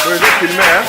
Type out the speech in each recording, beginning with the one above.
Böyle filme ya.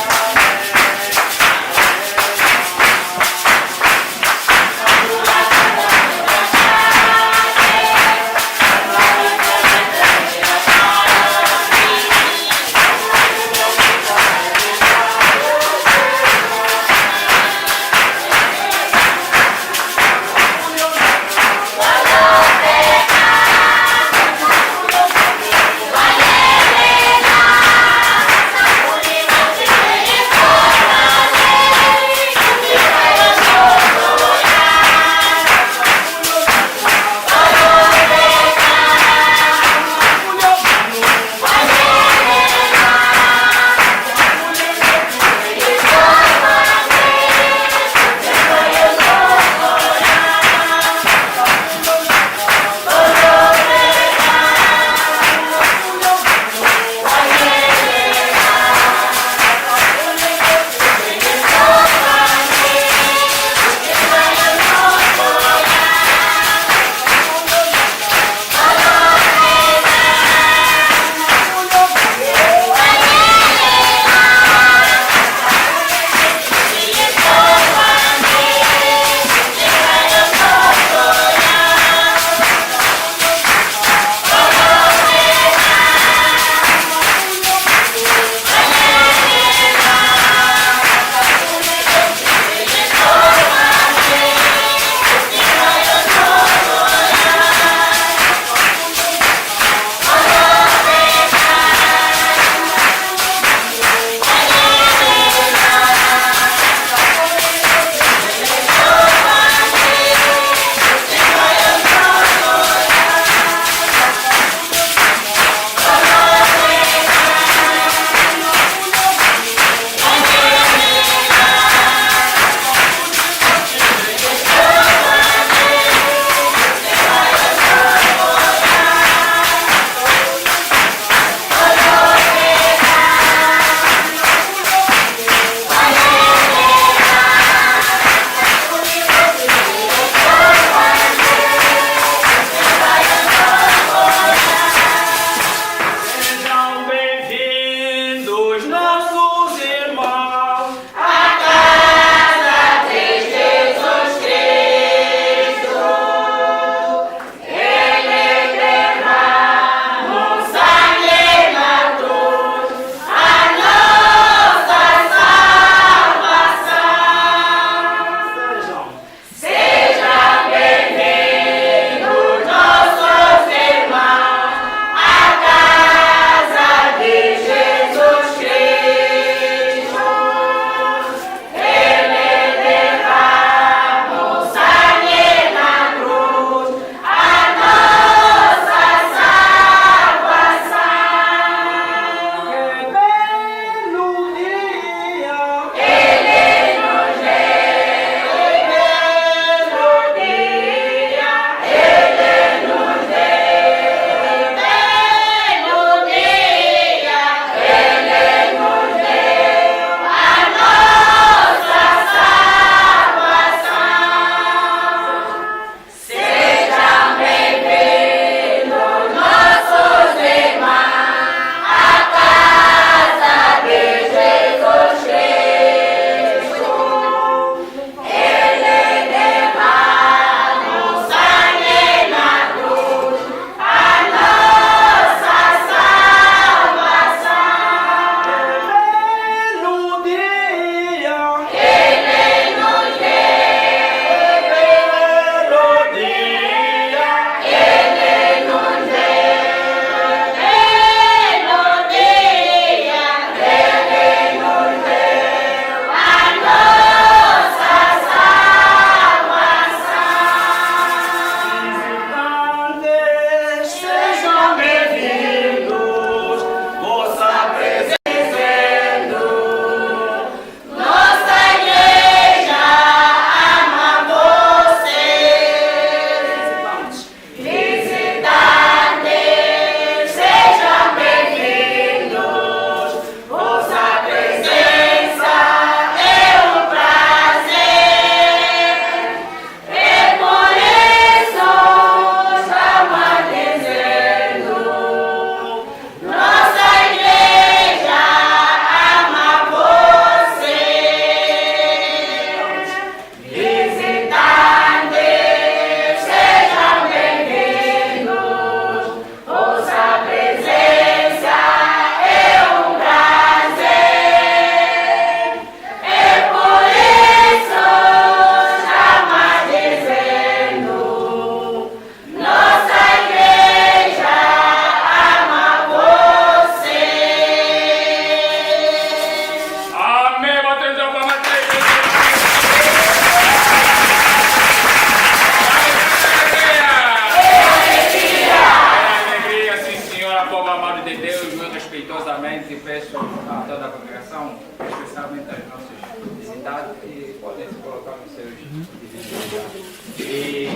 E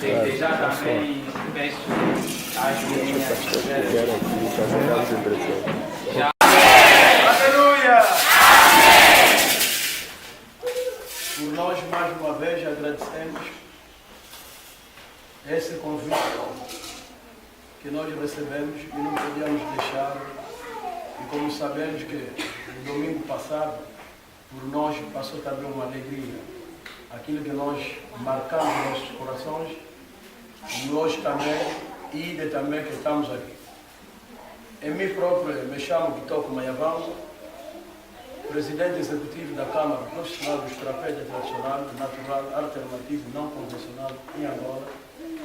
desde já também peço às meninas já. Aleluia! Por nós, mais uma vez, agradecemos esse convite que nós recebemos e não podíamos deixar. E como sabemos que no domingo passado, por nós passou também uma alegria. Aquilo que nós marcamos nos nossos corações, e hoje também, e de também que estamos aqui. Em mim próprio, me chamo Kitoko Mayavão, presidente executivo da Câmara Profissional dos Terapeutas Tradicional, Natural, Alternativo e Não Convencional em Angola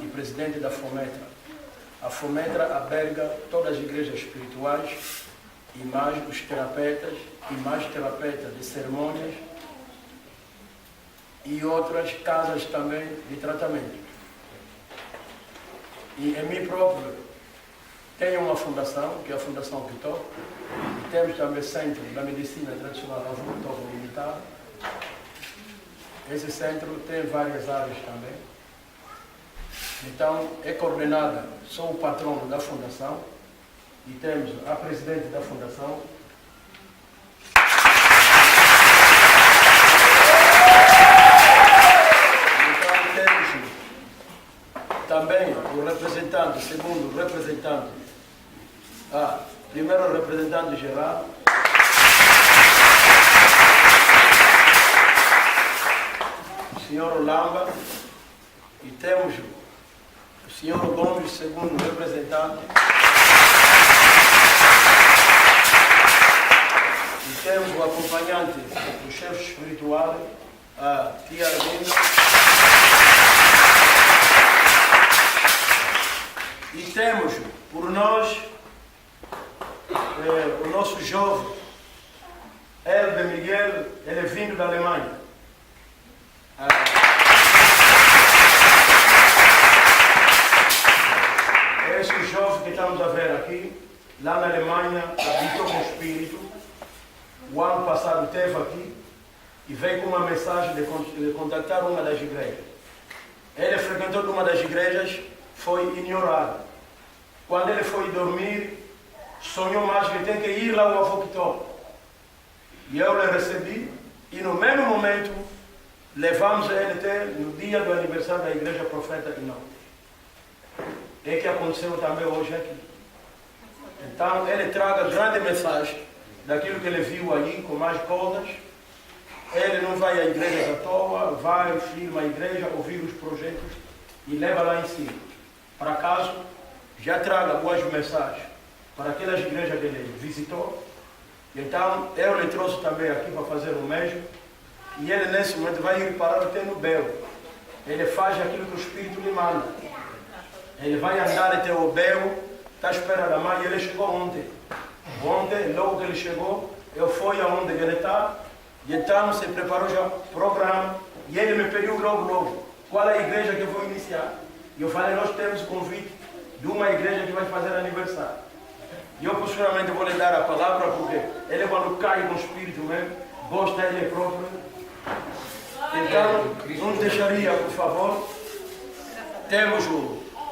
e presidente da FOMETRA. A FOMETRA alberga todas as igrejas espirituais e mais os terapeutas e mais terapeutas de cerimônias e outras casas também de tratamento. E em mim próprio tenho uma fundação, que é a Fundação Kitoko, e temos também Centro da Medicina Tradicional Avô Kitoko Limitado. Esse centro tem várias áreas também. Então, é coordenada, sou o patrono da fundação e temos a presidente da fundação. Também o representante, segundo representante, primeiro o representante geral, o senhor Olamba, e temos o senhor Gomes, segundo representante, e temos o acompanhante do chefe espiritual, a tia Arminda. E temos por nós o nosso jovem Elber Miguel, ele é vindo da Alemanha. Esse jovem que estamos a ver aqui, lá na Alemanha, habitou com o Espírito. O ano passado esteve aqui e veio com uma mensagem de contactar uma das igrejas. Ele frequentou uma das igrejas, foi ignorado. Quando ele foi dormir, sonhou mais que tem que ir lá ao avô Kitoko. E eu lhe recebi, e no mesmo momento, levamos ele até no dia do aniversário da Igreja Profeta Inó. É que aconteceu também hoje aqui. Então, ele traga grande mensagem daquilo que ele viu aí, com mais coisas. Ele não vai à igreja à toa, vai, firma a igreja, ouvir os projetos e leva lá em cima. Para caso, já traga boas mensagens para aquelas igrejas que ele visitou. Então, eu lhe trouxe também aqui para fazer o mesmo. E ele, nesse momento, vai ir parar até no Bel. Ele faz aquilo que o Espírito lhe manda. Ele vai andar até o Bel, está à espera da mãe, e ele chegou ontem. Ontem, logo que ele chegou, eu fui aonde ele está, e então se preparou já o programa, e ele me pediu logo, qual é a igreja que eu vou iniciar. E eu falei, nós temos o convite de uma igreja que vai fazer aniversário. E eu posteriormente vou lhe dar a palavra, porque ele quando cai no espírito mesmo, gosta ele próprio. Então, não deixaria, por favor, temos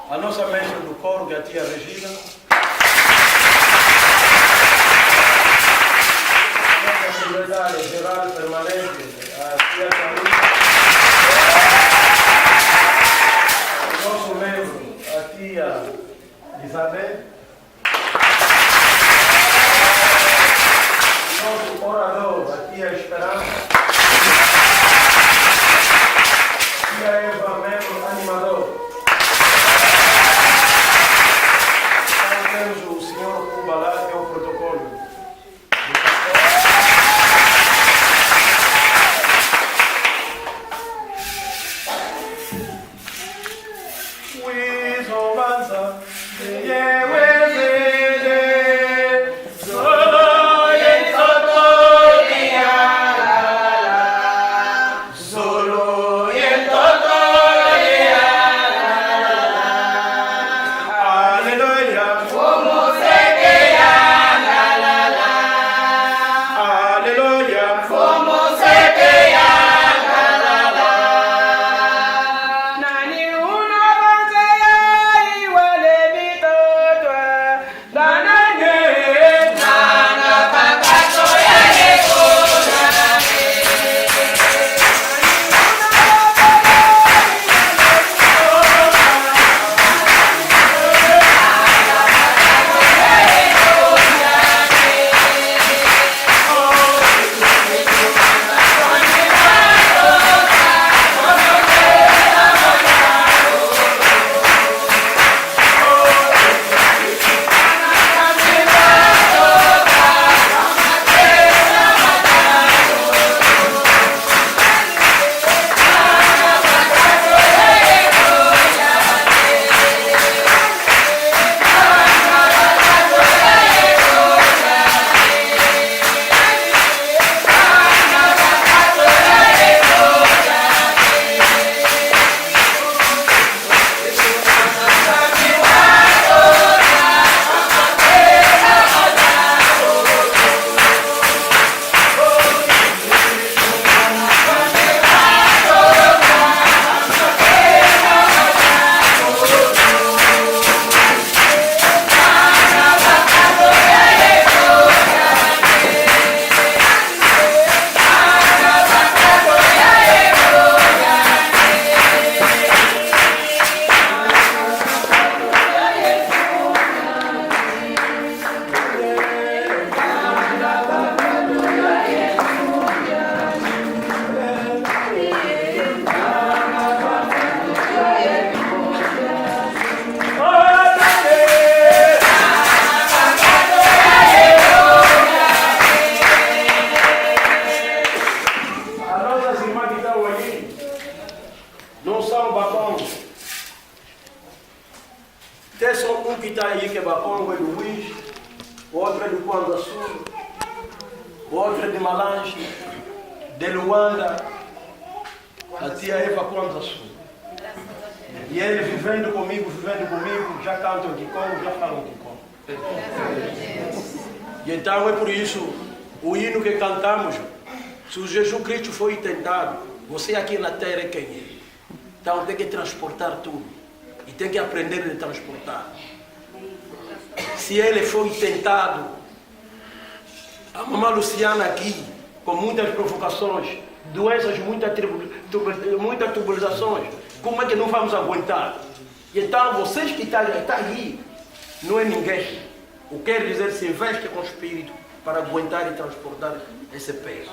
a nossa mestra do coro, que é a tia Regina. A secretária geral permanente, a tia Carolina. O nosso membro, a tia Isabel. O nosso orador, a tia Esperança. A tia Eva, membro animador. Temos o senhor Kubalá, que é o protocolo. Tem só um que está aí, que é Bacongo, é do Luís, outro é do Quando Sul, outro é de Malange, de Luanda, a tia Eva Quando Sul. E eles vivendo comigo, já cantam de como, já falam de como. E então é por isso, o hino que cantamos, se o Jesus Cristo foi tentado, você aqui na terra é quem é. Então tem que transportar tudo. E tem que aprender a transportar. Se ele foi tentado, a mamãe Luciana aqui, com muitas provocações, doenças, muitas tribulações, como é que não vamos aguentar? E então vocês que estão aí, não é ninguém. O que quer dizer, se investe com o Espírito para aguentar e transportar esse peso.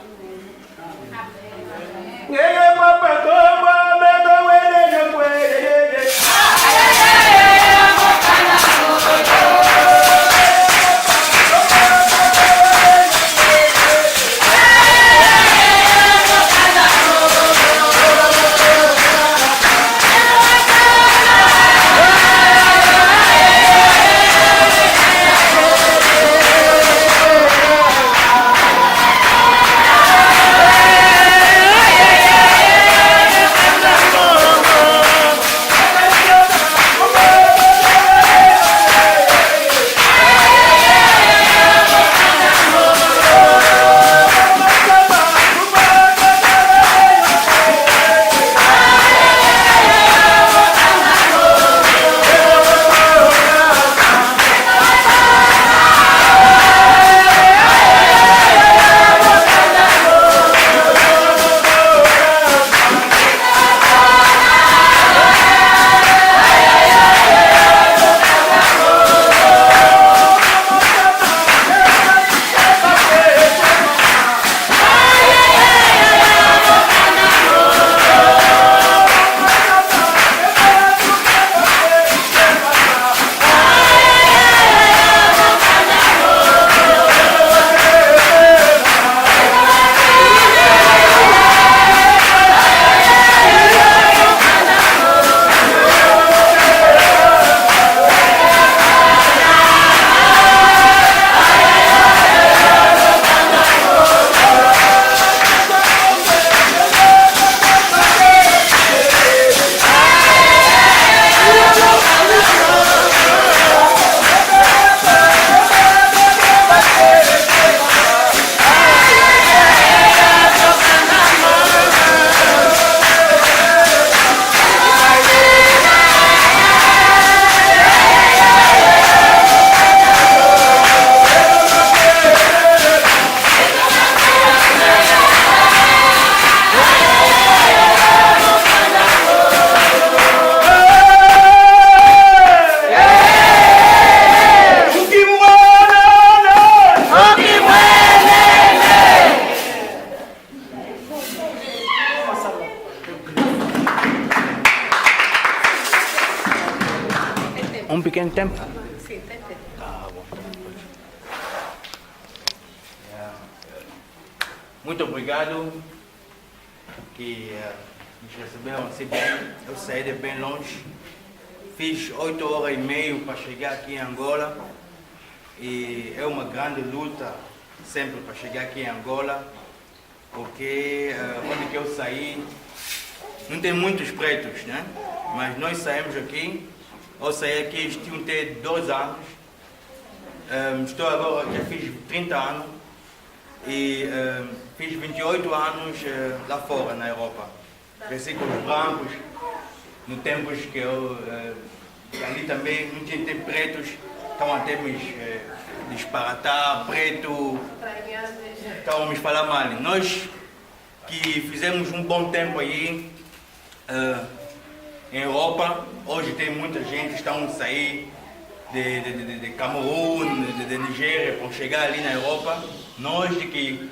Pequeno tempo? Sim, tem tempo. Tá bom. Muito obrigado que nos receberam assim bem. Eu saí de bem longe. Fiz 8h30 para chegar aqui em Angola. E é uma grande luta sempre para chegar aqui em Angola. Porque onde que eu saí, não tem muitos pretos, né? Mas nós saímos aqui. Eu saí aqui, estive ter 2 anos, estou agora, já fiz 30 anos e fiz 28 anos lá fora, na Europa. Cresci com os brancos, no tempos que eu, ali também não tinha pretos, estavam até me disparatar, preto, estavam me falar mal. Nós que fizemos um bom tempo aí, em Europa, hoje tem muita gente que estão a sair de Camerun, de Nigéria, para chegar ali na Europa. Nós de que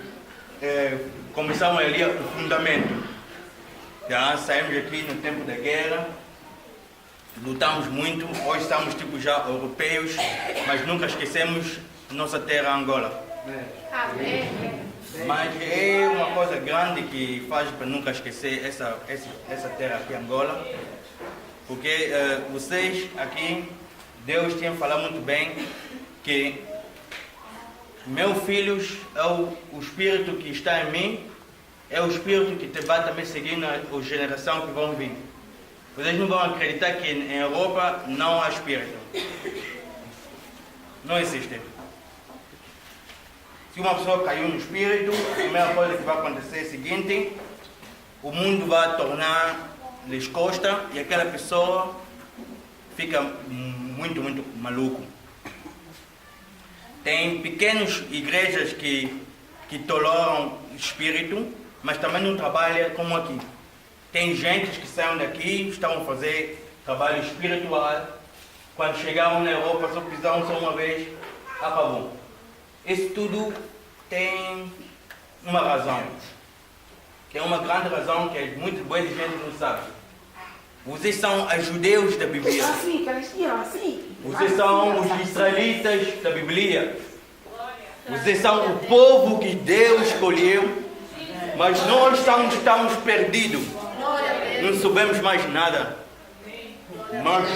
começamos ali o fundamento. Já saímos aqui no tempo da guerra, lutamos muito, hoje estamos tipo já europeus, mas nunca esquecemos nossa terra Angola. Amém. Mas é uma coisa grande que faz para nunca esquecer essa terra aqui Angola. Porque vocês aqui Deus tinha falado muito bem que meus filhos é o Espírito que está em mim, é o Espírito que te vai também seguir na geração que vão vir. Vocês não vão acreditar que em Europa não há Espírito. Não existe. Se uma pessoa caiu no Espírito, a primeira coisa que vai acontecer é o seguinte: o mundo vai tornar-lhes costa e aquela pessoa fica muito maluco. Tem pequenas igrejas que toleram espírito, mas também não trabalham como aqui. Tem gente que saem daqui, estão a fazer trabalho espiritual. Quando chegaram na Europa, só pisaram só uma vez, acabou. Isso tudo tem uma razão. Tem uma grande razão que muita boa gente não sabe. Vocês são os judeus da Bíblia. Vocês são os israelitas da Bíblia. Vocês são o povo que Deus escolheu. Mas nós estamos perdidos. Não sabemos mais nada. Mas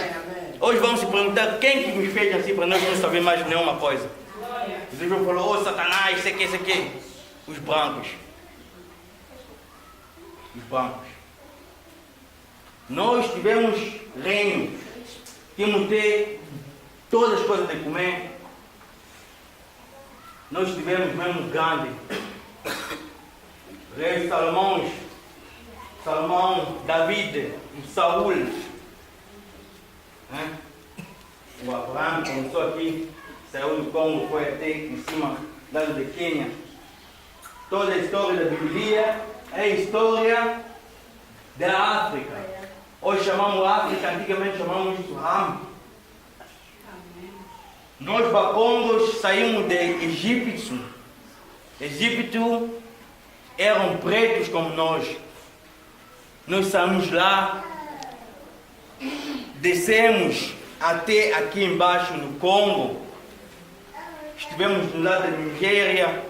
hoje vamos se perguntar quem que nos fez assim para nós não saber mais nenhuma coisa. Vocês vão falar, oh Satanás, isso aqui. Os brancos. Os brancos. Nós tivemos reino. Tínhamos que ter todas as coisas de comer. Nós tivemos mesmo grande. Rei Salomão, David, Saul. O Abraão começou aqui, saiu do Congo, foi até em cima, lado de Quênia. Toda a história da Bíblia é a história da África. Hoje chamamos África, antigamente chamamos isso Ram. Nós bacongos saímos de Egito. Egito eram pretos como nós. Nós saímos lá, descemos até aqui embaixo no Congo. Estivemos do lado da Nigéria.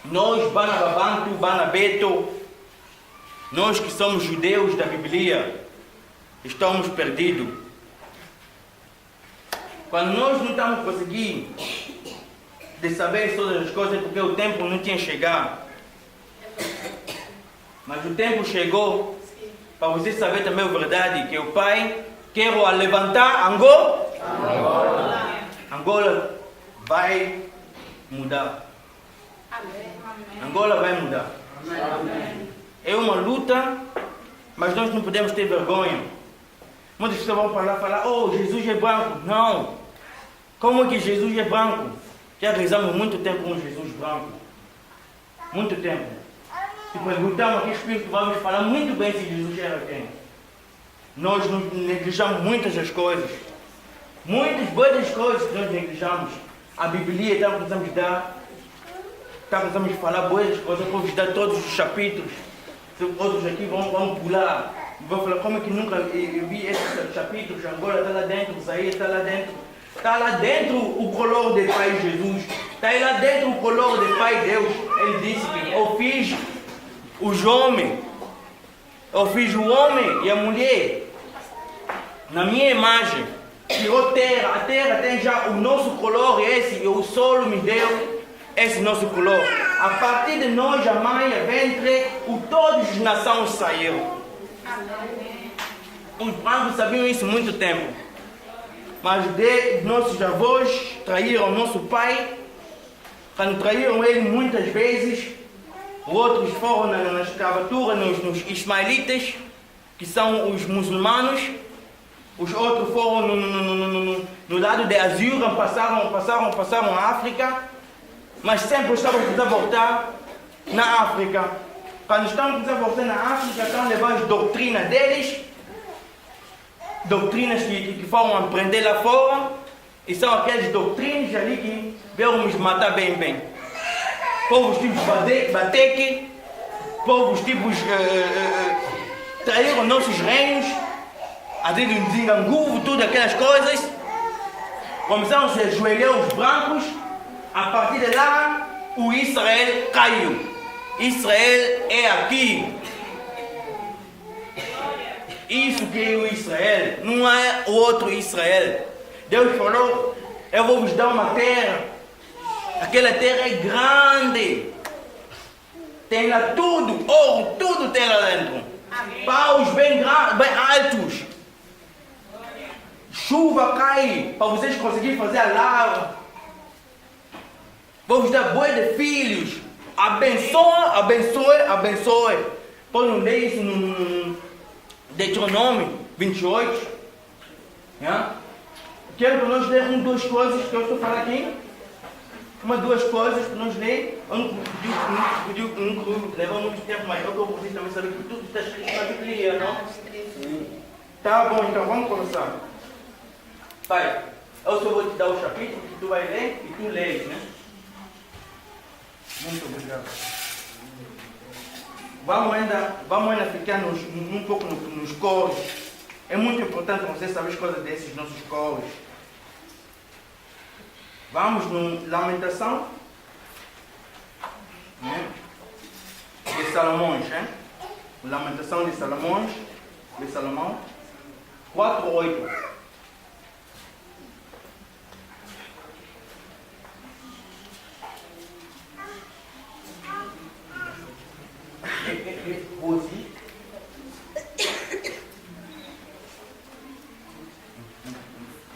Nós, Banababantu, Banabeto, nós que somos judeus da Bíblia, estamos perdidos. Quando nós não estamos conseguindo de saber todas as coisas, porque o tempo não tinha chegado. Mas o tempo chegou para você saber também a verdade, que o Pai quer levantar Angola. Angola vai mudar. Angola vai mudar. É uma luta, mas nós não podemos ter vergonha. Muitas pessoas vão falar, oh, Jesus é branco. Não. Como é que Jesus é branco? Já rezamos muito tempo com Jesus branco. Muito tempo. Se perguntamos aqui, o Espírito vai me falar muito bem se Jesus era quem. Nós neglijamos muitas das coisas. Muitas boas coisas que nós neglijamos. A Bíblia está precisamos dar. Está precisamos falar boas coisas. Vou vos dar todos os capítulos. Outros aqui vão pular. Vão falar como é que nunca eu vi esses capítulos. Agora está lá dentro, Isaías está lá dentro. Está lá dentro o color do Pai Jesus. Está lá dentro o color do Pai Deus. Ele disse que eu fiz os homens. Eu fiz o homem e a mulher na minha imagem. Tirou terra. A terra tem já o nosso color. Esse o solo me deu esse nosso color. A partir de nós, a mãe, a ventre, todas as nações saíram. Os brancos sabiam isso há muito tempo. Mas nossos avós traíram nosso pai. Quando traíram ele muitas vezes, outros foram na escravatura, nos ismaelitas, que são os muçulmanos. Os outros foram no lado de Azura, passaram a África. Mas sempre estavam a voltar na África. Quando estão a voltar na África, estão a levar as doutrinas deles. Doutrinas que foram aprender lá fora. E são aquelas doutrinas ali que vieram nos matar bem. Povos tipos Bateque, povos tipos traíram nossos reinos, até do Nzinganguvo, tudo aquelas coisas. Começaram a se ajoelhar os brancos. A partir de lá, o Israel caiu. Israel é aqui. Isso que é o Israel, não é outro Israel. Deus falou, eu vou vos dar uma terra. Aquela terra é grande. Tem lá tudo, ouro, tudo tem lá dentro. Paus bem grandes, bem altos. Chuva cai para vocês conseguirem fazer a lava. Vou vos dar boi de filhos. Abençoa, abençoe, abençoe. Podem ler isso no Deuteronômio 28. Yeah? Quero que nós ler duas coisas que eu estou falando aqui. Duas coisas para nós ler. Eu não levar muito tempo, mas eu vou também saber que tudo está escrito na Bíblia, não? Tá bom, então vamos começar. Pai, eu só vou te dar o capítulo que tu vai ler e tu lês, né? Muito obrigado. Vamos ainda ficar um pouco nos cores. É muito importante você saber as coisas desses nossos cores. Vamos no Lamentação, né? De Salomões, né? Lamentação de Salomão, 4:8.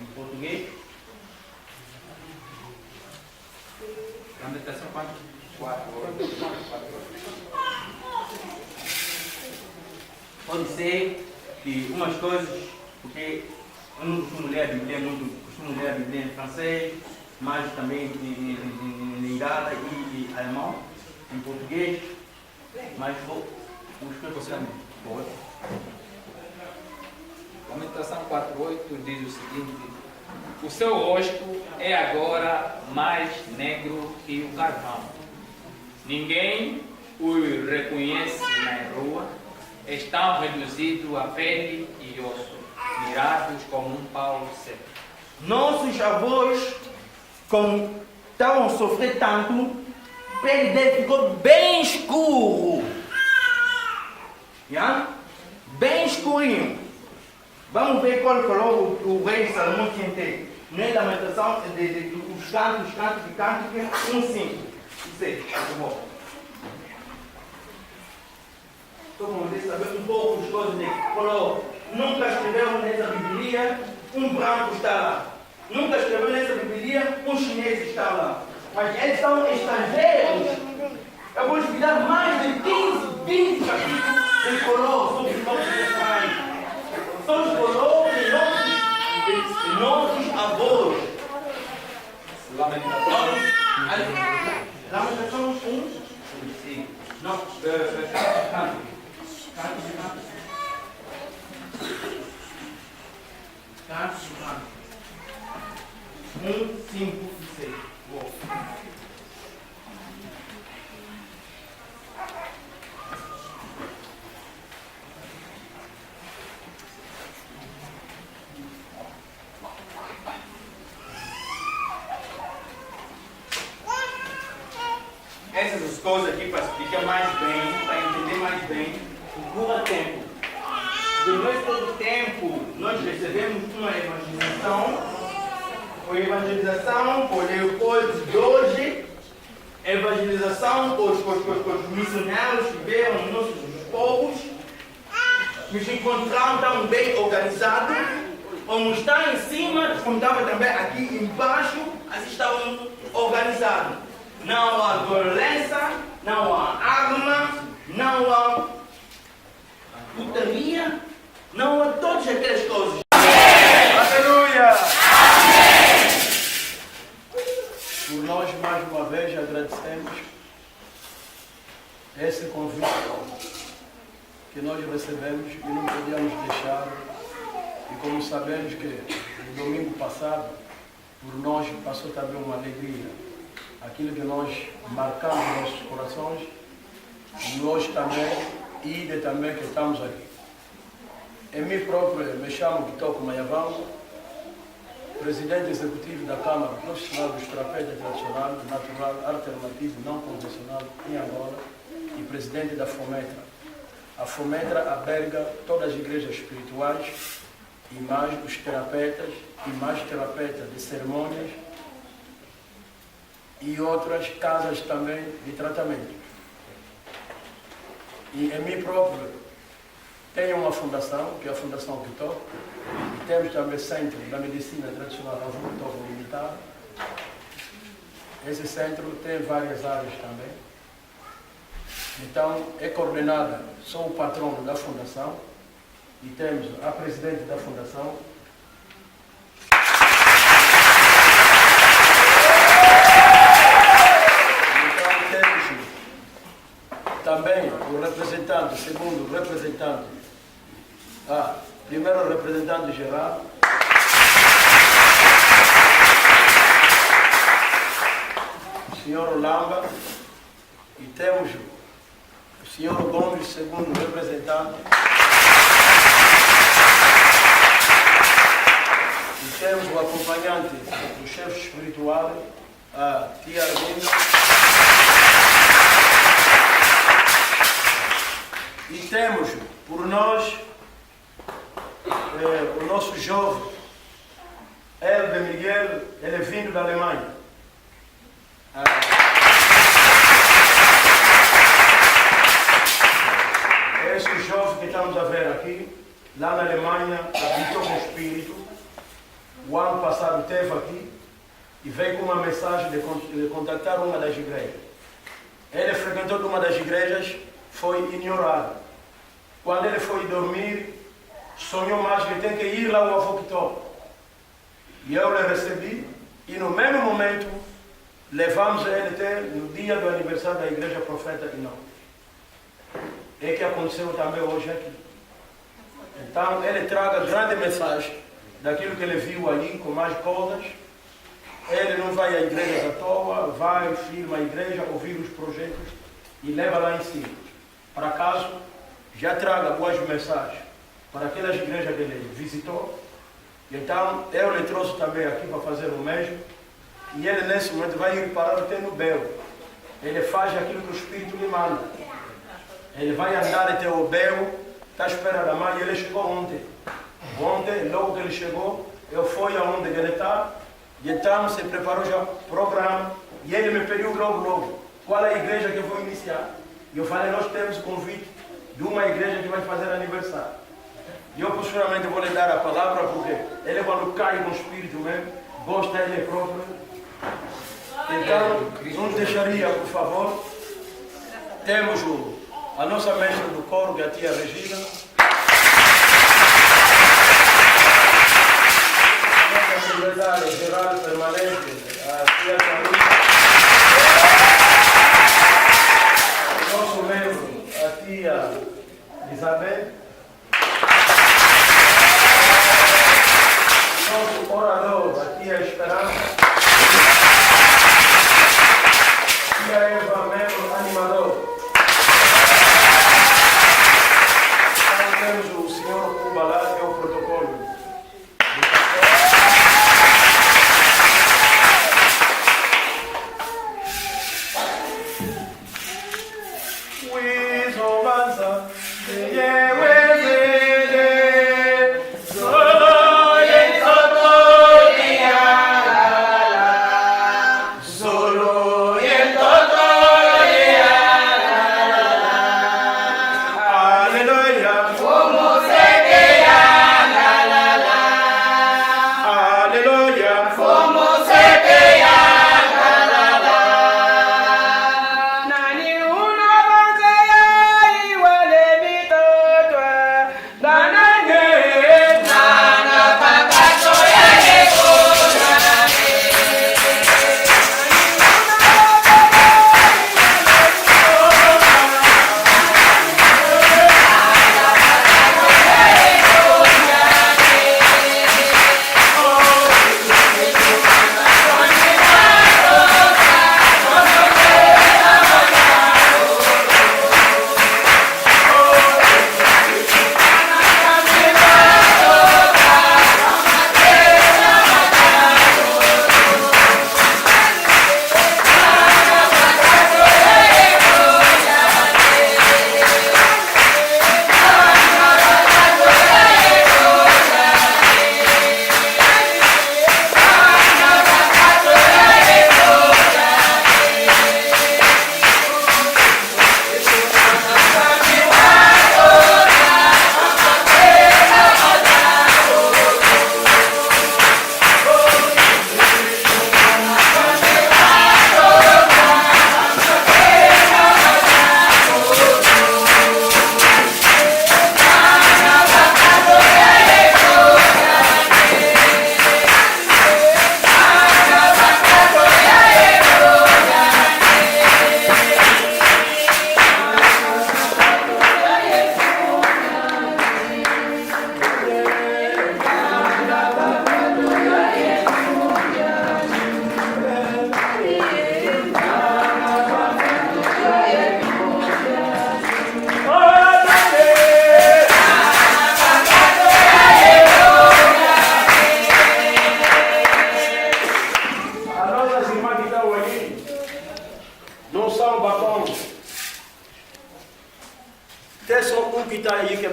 Em português. Lamentação 4. Pode ser que umas coisas, porque eu não costumo ler a Bíblia muito, costumo ler a Bíblia em francês, mas também em lingala e alemão, em português, mas vou escrever também. Lamentação 4:8 diz o seguinte: o seu rosto é agora mais negro que o carvão. Ninguém os reconhece na rua. Estão reduzidos a pele e osso, mirados como um pau seco. Nossos avós, como estavam a sofrer tanto, a pele dele ficou bem escuro. Yeah? Bem escurinho. Vamos ver qual color o rei Salomão tinha ter. Na Lamentação, os cantos de cântico, 1:5. Só para vocês saberem um pouco as coisas de color. Nunca escreveu nessa Bíblia, um branco está lá. Nunca escreveu nessa Bíblia, um chinês está lá. Mas eles são estrangeiros. Eu vou explicar mais de 20 capítulos de color sobre os nossos pais. São os colores de nossos avós. Lamentação. Lamentação 1. Não, canto. Canto. 1:5-6. Boa. Essas as coisas aqui para explicar mais bem, para entender mais bem, dura tempo. Depois de todo tempo, nós recebemos uma evangelização. A evangelização por Leopoldo de hoje, evangelização por os missionários que vieram nos nossos povos, que se encontraram tão bem organizados, como está em cima, como estava também aqui embaixo, assim estavam organizados. Não há violência, não há arma, não há putaria, não há todas aquelas coisas. Aleluia! Por nós, mais uma vez, agradecemos esse convite que nós recebemos e não podíamos deixar. E como sabemos que no domingo passado, por nós passou também uma alegria. Aquilo que nós marcamos nos nossos corações, nós também, e também que estamos aqui. Em mim próprio, me chamo Kitoko Mayavão, presidente executivo da Câmara Profissional dos Terapeutas Tradicional, Natural, Alternativo e Não Convencional em Angola e presidente da FOMETRA. A FOMETRA alberga todas as igrejas espirituais e mais os terapeutas e mais terapeutas de cerimônias e outras casas também de tratamento. E em mim próprio tenho uma fundação, que é a Fundação Kitó, e temos também Centro da Medicina Tradicional Avô Limitado. Esse centro tem várias áreas também. Então, é coordenada, sou o patrono da fundação e temos a presidente da fundação. Então, temos também o representante, segundo representante, primeiro representante geral, o senhor Lamba, e temos o senhor Gomes, segundo representante, e temos o acompanhante do chefe espiritual, a tia Arminda, e temos por nós o nosso jovem Elber Miguel, ele é vindo da Alemanha. Esse jovem que estamos a ver aqui, lá na Alemanha, habitou com o Espírito. O ano passado esteve aqui e veio com uma mensagem de contactar uma das igrejas. Ele frequentou uma das igrejas, foi ignorado. Quando ele foi dormir, sonhou mais que tem que ir lá ao avô Kitó. E eu lhe recebi, e no mesmo momento, levamos ele até no dia do aniversário da Igreja Profeta Inó. É que aconteceu também hoje aqui. Então, ele traga grande mensagem daquilo que ele viu ali, com mais coisas. Ele não vai à igreja à toa, vai, firma a igreja, ouvir os projetos e leva lá em cima. Para caso, já traga boas mensagens para aquelas igrejas que ele visitou. Então, eu lhe trouxe também aqui para fazer o mesmo. E ele, nesse momento, vai ir parar até no Bel. Ele faz aquilo que o Espírito lhe manda. Ele vai andar até o Bel, está esperando a mãe, e ele chegou ontem. Ontem, logo que ele chegou, eu fui aonde ele está, e então se preparou já o programa, e ele me pediu logo, qual é a igreja que eu vou iniciar? E eu falei, nós temos convite de uma igreja que vai fazer aniversário. E eu posteriormente vou lhe dar a palavra, porque ele quando cai no espírito mesmo, gosta ele próprio. Então, nos deixaria, por favor, temos a nossa mestra do coro, que é a tia Regina, a secretária geral permanente, a tia Carolina, o nosso membro, a tia Isabel, o nosso orador, a tia Esperança, a tia Eva, membro animador.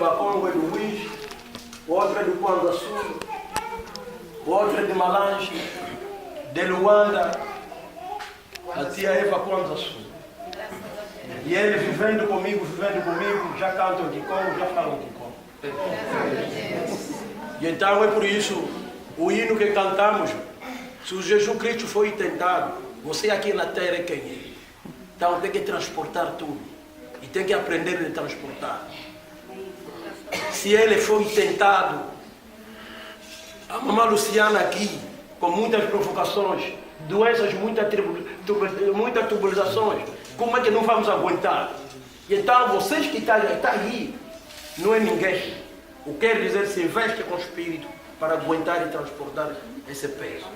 Bakongo, é do Luís, o outro é do Kwanza Sul, o outro é de Malange, de Luanda, a tia Eva Kwanza Sul. E eles vivendo comigo, já cantam de como, já falam de como. E então é por isso, o hino que cantamos, se o Jesus Cristo foi tentado, você aqui na terra é quem é. Então tem que transportar tudo. E tem que aprender a transportar. Se ele foi tentado, a mamãe Luciana aqui, com muitas provocações, doenças, muitas tribulações, como é que não vamos aguentar? E então vocês que estão aí, não é ninguém. O que quer dizer, se investe com o Espírito para aguentar e transportar esse peso.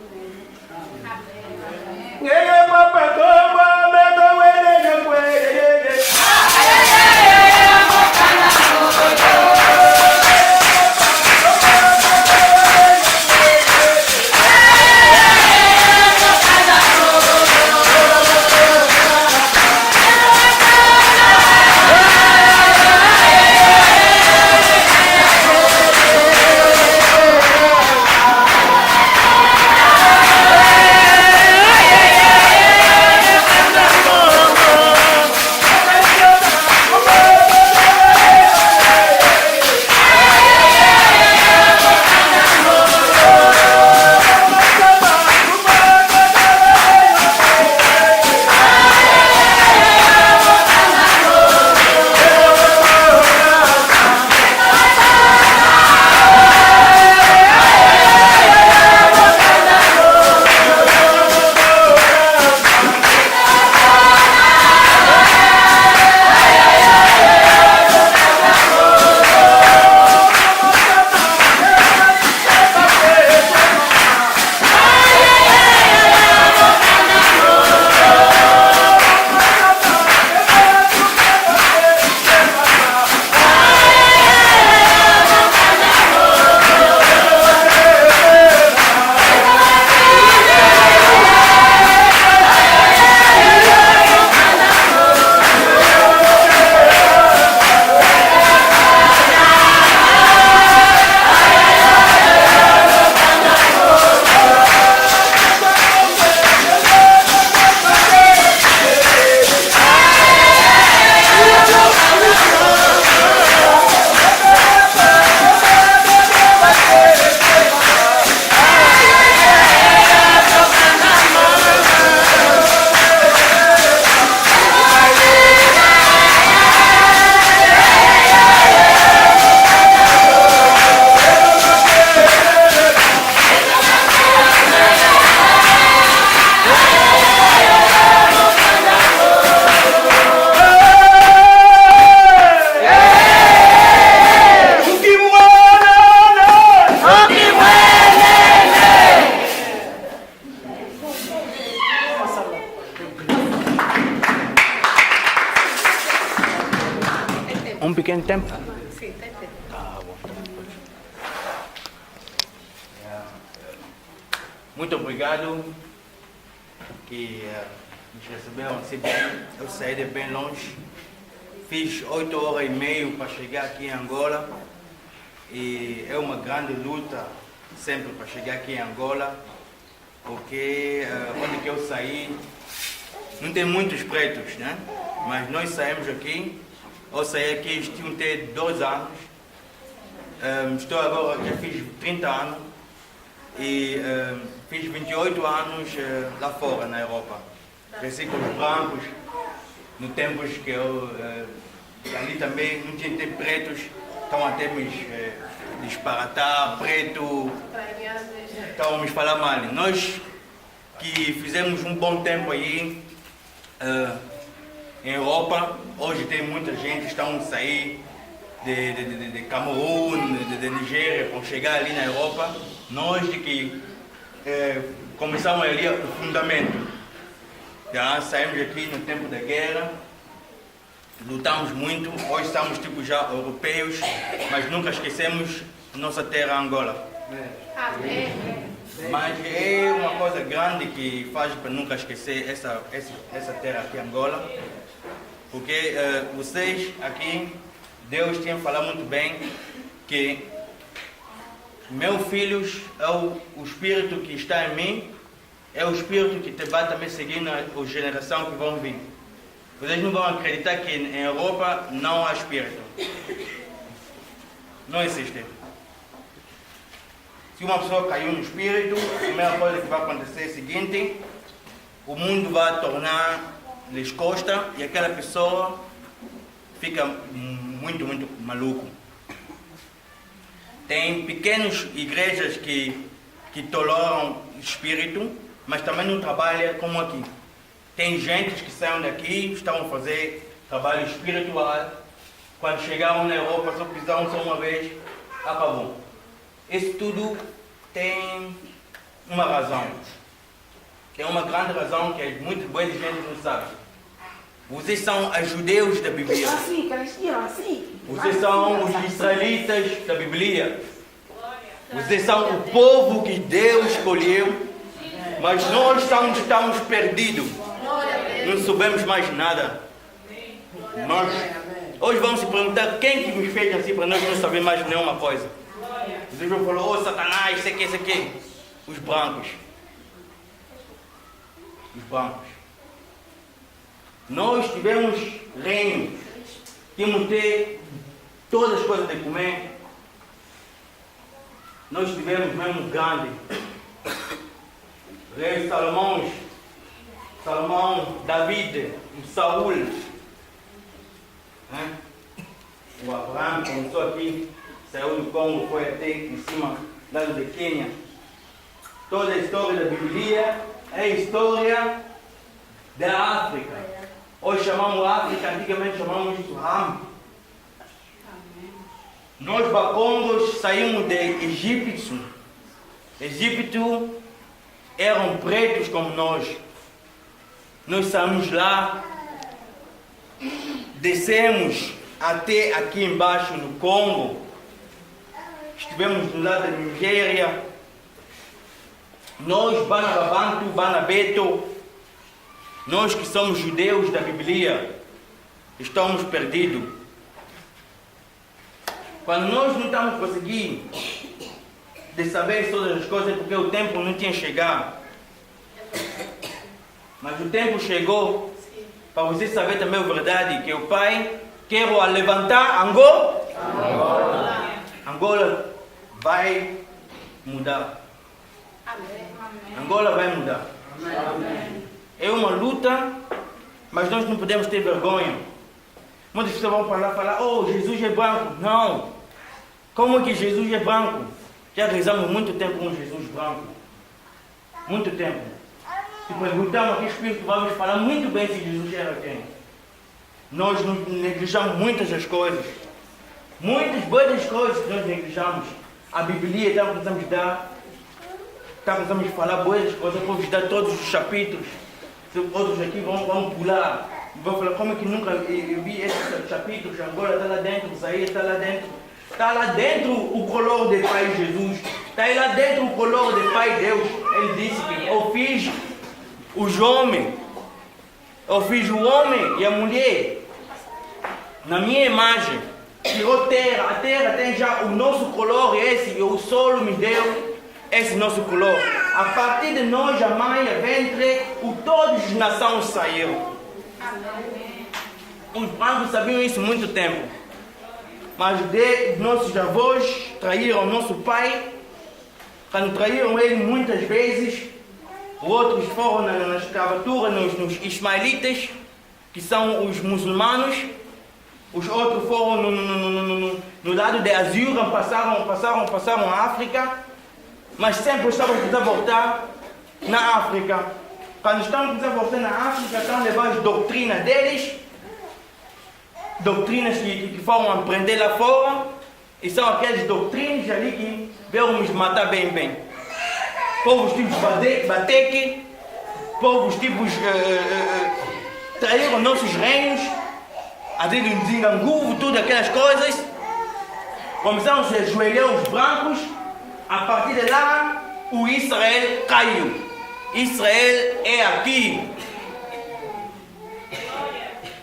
Pequeno tempo? Sim, tem tempo. Tá bom. Muito obrigado que nos receberam assim bem. Eu saí de bem longe. Fiz 8h30 para chegar aqui em Angola. E é uma grande luta sempre para chegar aqui em Angola. Porque onde que eu saí, não tem muitos pretos, né? Mas nós saímos aqui. Eu saí aqui, estive ter 2 anos, estou agora, já fiz 30 anos e fiz 28 anos lá fora, na Europa. Cresci com os brancos, no tempos que eu, ali também não tinha ter pretos, estão até me disparatar, preto, estão me falar mal. Nós que fizemos um bom tempo aí, em Europa, hoje tem muita gente que estão a sair de Camerun, de Nigéria, para chegar ali na Europa. Nós de que começamos ali o fundamento. Já saímos aqui no tempo da guerra, lutamos muito, hoje estamos tipo já europeus, mas nunca esquecemos nossa terra Angola. Amém. Mas é uma coisa grande que faz para nunca esquecer essa terra aqui Angola. Porque vocês aqui Deus tinha falado muito bem que meus filhos é o Espírito que está em mim, é o Espírito que vai também seguir na geração que vão vir. Vocês não vão acreditar que em Europa não há Espírito. Não existe. Se uma pessoa caiu no Espírito, a primeira coisa que vai acontecer é o seguinte: o mundo vai tornar-lhes costa e aquela pessoa fica muito maluco. Tem pequenas igrejas que toleram espírito, mas também não trabalham como aqui. Tem gente que saem daqui, estão a fazer trabalho espiritual. Quando chegaram na Europa, só pisaram só uma vez, acabou. Isso tudo tem uma razão. Tem uma grande razão que muita boa gente não sabe. Vocês são os judeus da Bíblia. Vocês são os israelitas da Bíblia. Vocês são o povo que Deus escolheu. Mas nós estamos perdidos. Não sabemos mais nada. Mas hoje vamos se perguntar quem que nos fez assim para nós não saber mais nenhuma coisa. Deus falou: oh Satanás, isso aqui. Os brancos. Os brancos. Nós tivemos reino. Tínhamos que ter todas as coisas de comer. Nós tivemos mesmo grande. Rei Salomão, David, o Saul. O Abraão começou aqui, saiu do Congo, foi até em cima, lado de Quênia. Toda a história da Bíblia é a história da África. Hoje chamamos África, antigamente chamamos isso Ram. Nós bacongos saímos de Egito. Egito eram pretos como nós. Nós saímos lá, descemos até aqui embaixo no Congo. Estivemos do lado da Nigéria. Nós, Banabantu, Banabeto, nós que somos judeus da Bíblia, estamos perdidos. Quando nós não estamos conseguindo de saber todas as coisas, porque o tempo não tinha chegado. Mas o tempo chegou para você saber também a verdade, que o Pai quer levantar Angola vai mudar. Angola vai mudar. É uma luta, mas nós não podemos ter vergonha. Muitas pessoas vão falar, oh, Jesus é branco. Não. Como que Jesus é branco? Já rezamos muito tempo com Jesus branco. Muito tempo. Se perguntamos aqui, o Espírito vai nos falar muito bem se Jesus era quem. Nós neglijamos muitas das coisas. Muitas boas coisas que nós neglijamos. A Bíblia está precisamos dar. Precisamos falar boas coisas, vou vos dar todos os capítulos. Outros aqui vão pular. Vão falar como é que nunca eu vi esses capítulos. Agora está lá dentro, Isaías está lá dentro. Está lá dentro o color do Pai Jesus. Está lá dentro o color do Pai Deus. Ele disse que eu fiz os homens. Eu fiz o homem e a mulher na minha imagem. Tirou terra. A terra tem já o nosso color. Esse o solo me deu esse nosso color. A partir de nós, a mãe, a ventre, todas as nações saíram. Os brancos sabiam isso há muito tempo. Mas nossos avós traíram nosso pai. Quando traíram ele muitas vezes, outros foram na escravatura, nos ismaelitas, que são os muçulmanos. Os outros foram no lado de Azura, passaram a África. Mas sempre estavam a voltar na África. Quando estão a voltar na África, estão a levar as doutrinas deles. Doutrinas que foram aprender lá fora. E são aquelas doutrinas ali que vieram nos matar bem. Povos tipos Bateque, povos tipos traíram nossos reinos, até do Nzinganguvo, tudo aquelas coisas. Começaram a se ajoelhar os brancos. A partir de lá, o Israel caiu. Israel é aqui.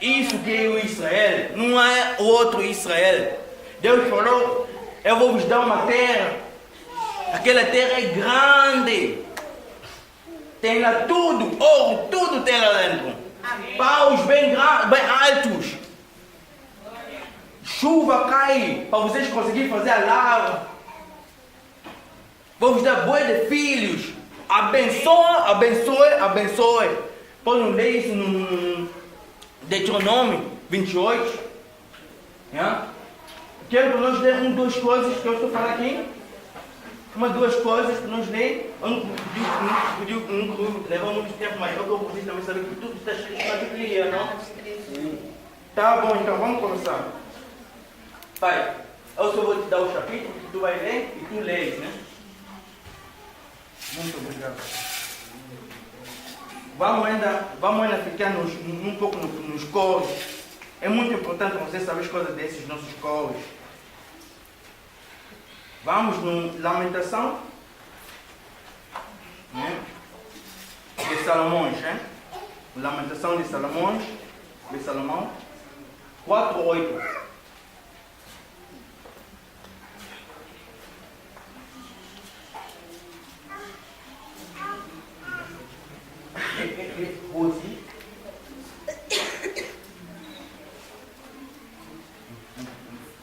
Isso que é o Israel, não é outro Israel. Deus falou, eu vou vos dar uma terra. Aquela terra é grande. Tem lá tudo, ouro, tudo tem lá dentro. Paus bem altos. Chuva cai para vocês conseguirem fazer a lava. Vou vos dar boi de filhos. Abençoa, abençoe, abençoe. Podem ler isso no Deuteronômio 28. Yeah? Quero que nós ler duas coisas que eu estou falando aqui. Duas coisas que nós ler. Eu não levar muito tempo, mas eu vou também saber que tudo está escrito na Bíblia, não? Tá bom, então vamos começar. Pai, eu só vou te dar o capítulo que tu vai ler e tu lês, né? Muito obrigado. Vamos ainda ficar um pouco nos cores. É muito importante você saber as coisas desses nossos cores. Vamos no Lamentação, né? De Salomões, né? Lamentação de Salomão, 4:8. Rose.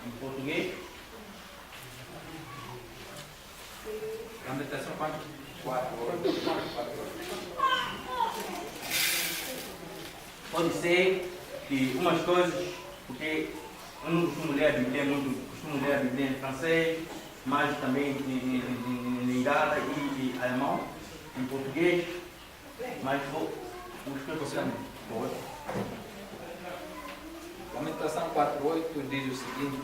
Em português. Lamentação 4. Pode ser que umas coisas, porque eu não costumo ler a Bíblia muito, costumo ler a Bíblia em francês, mas também em lingala e alemão, em português, mas vou escrever. Lamentação 4:8 diz o seguinte: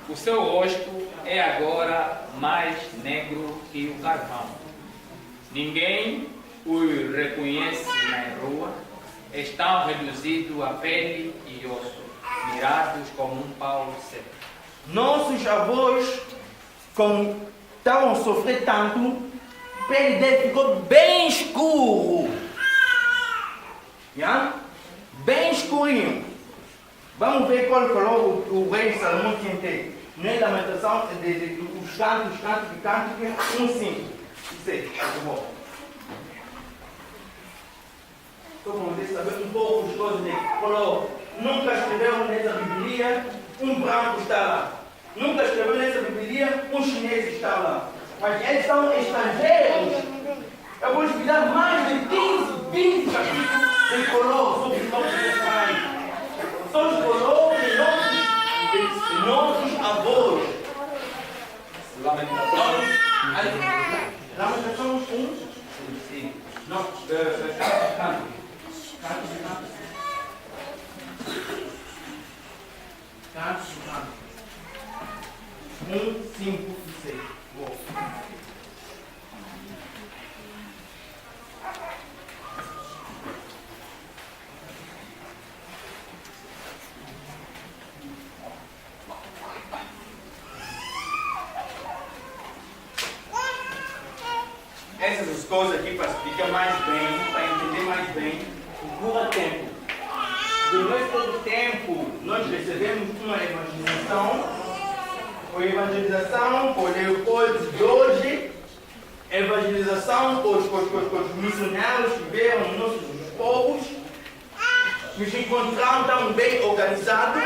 o seu rosto é agora mais negro que o carvão. Ninguém os reconhece na rua. Estão reduzidos a pele e osso, mirados como um pau seco. Nossos avós, como estavam a sofrer tanto, a pele dele ficou bem escuro. Yeah? Bem escurinho. Vamos ver qual color o rei Salomão tinha que ter. Na Lamentação, os cantos de cântico, 1:5. Isso é bom. Só para vocês saberem um pouco as coisas dele. Falou, nunca escreveu nessa Bíblia, um branco está lá. Nunca escreveu nessa Bíblia, um chinês está lá. Mas eles são estrangeiros. Eu vou explicar mais de 15, 20 capítulos de color sobre os nossos pais. São os colores de nossos avós. Lamentação. Lamentação 1. Não, canto. Canto. 1, 5 e 6. Boa. Essas coisas aqui para explicar mais bem, para entender mais bem, dura tempo. Durante todo o tempo, nós recebemos uma evangelização. A evangelização por Leopoldo de hoje, evangelização por os missionários que vieram nos nossos povos, que se encontraram tão bem organizados,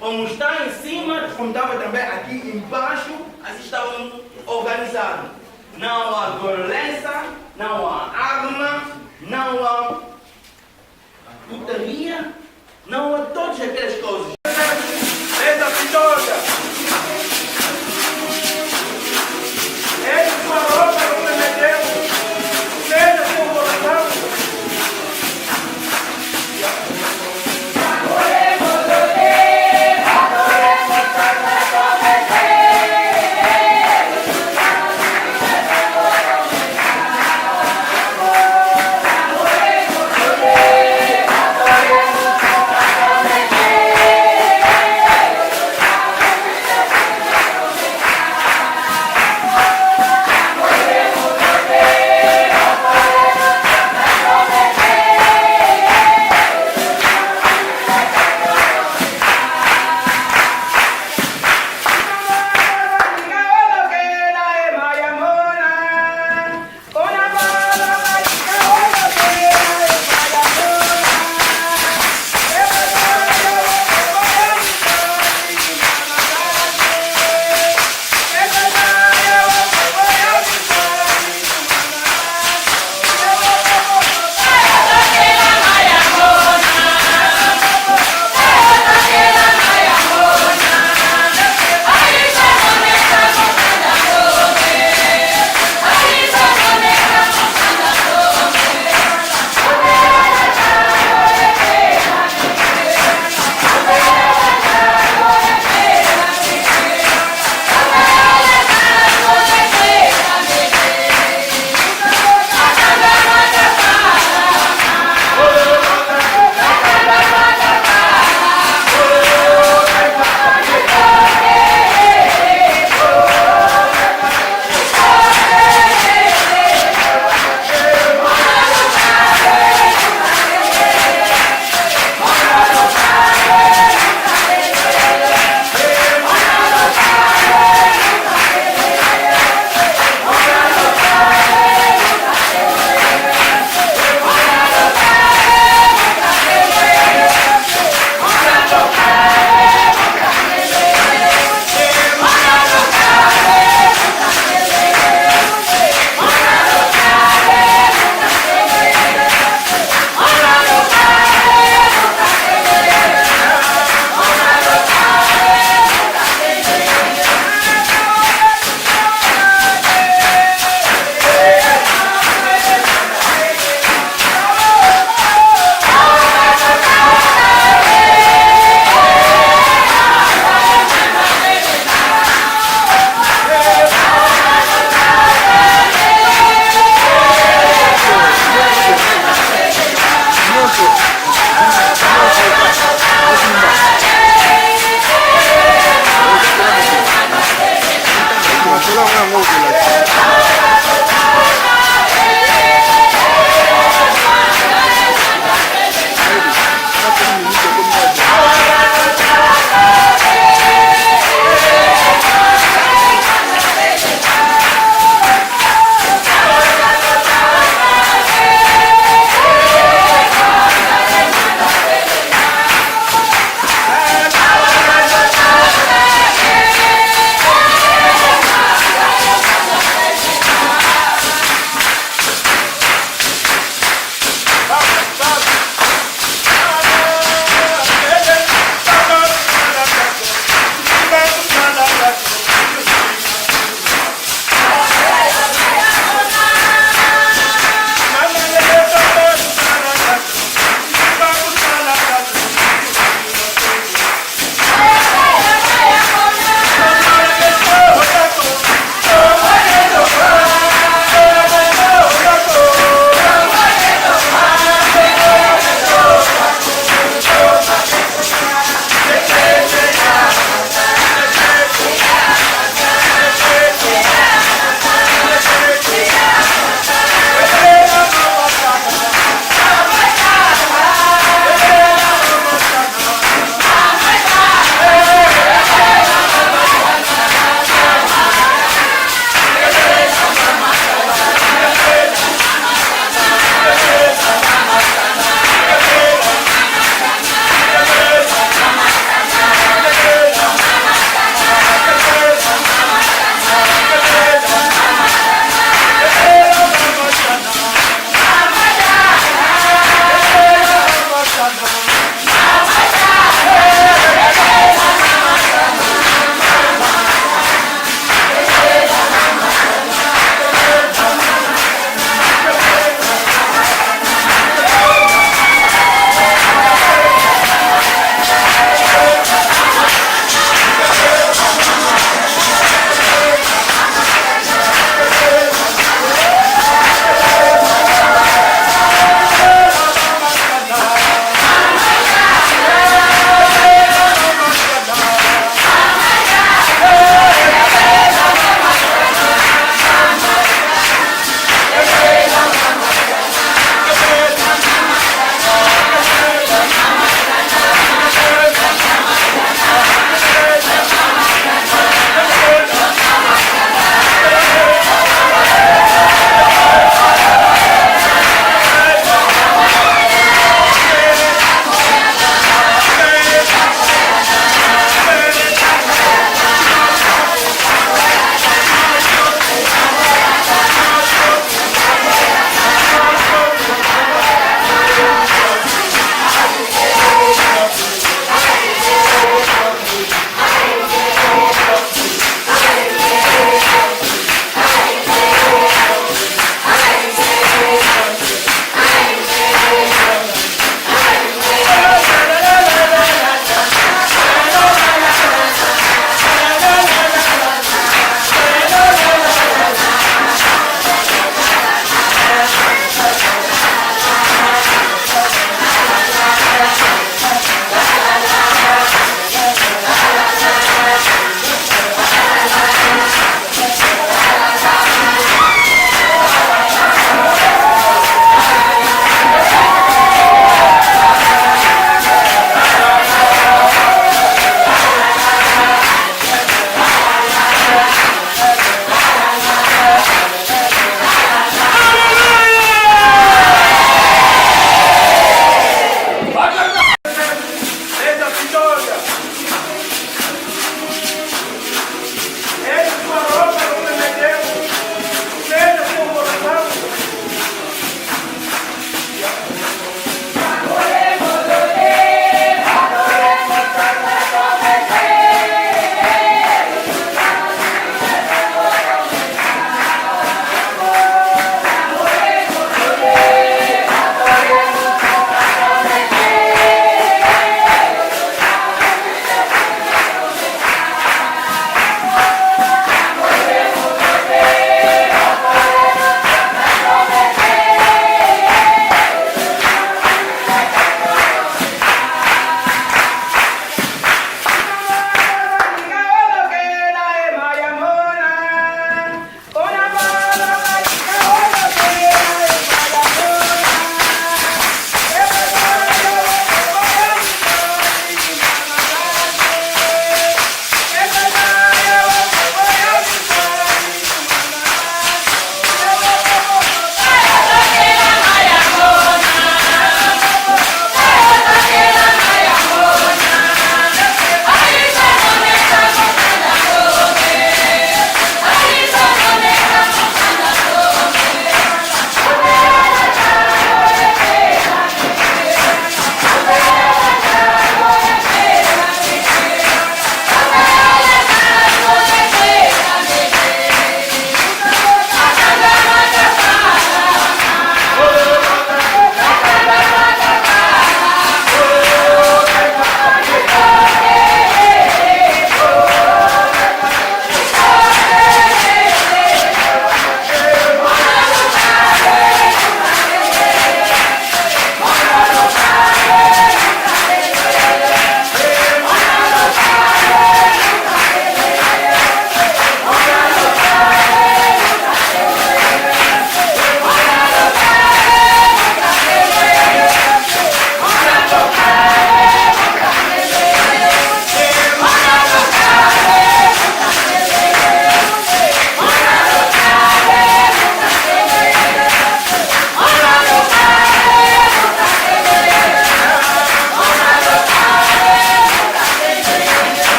como está em cima, como estava também aqui embaixo, assim estavam organizados. Não há violência, não há arma, não há putaria, não há todas aquelas coisas. Essa pistola! Essa roupa que você meteu, seja por coração.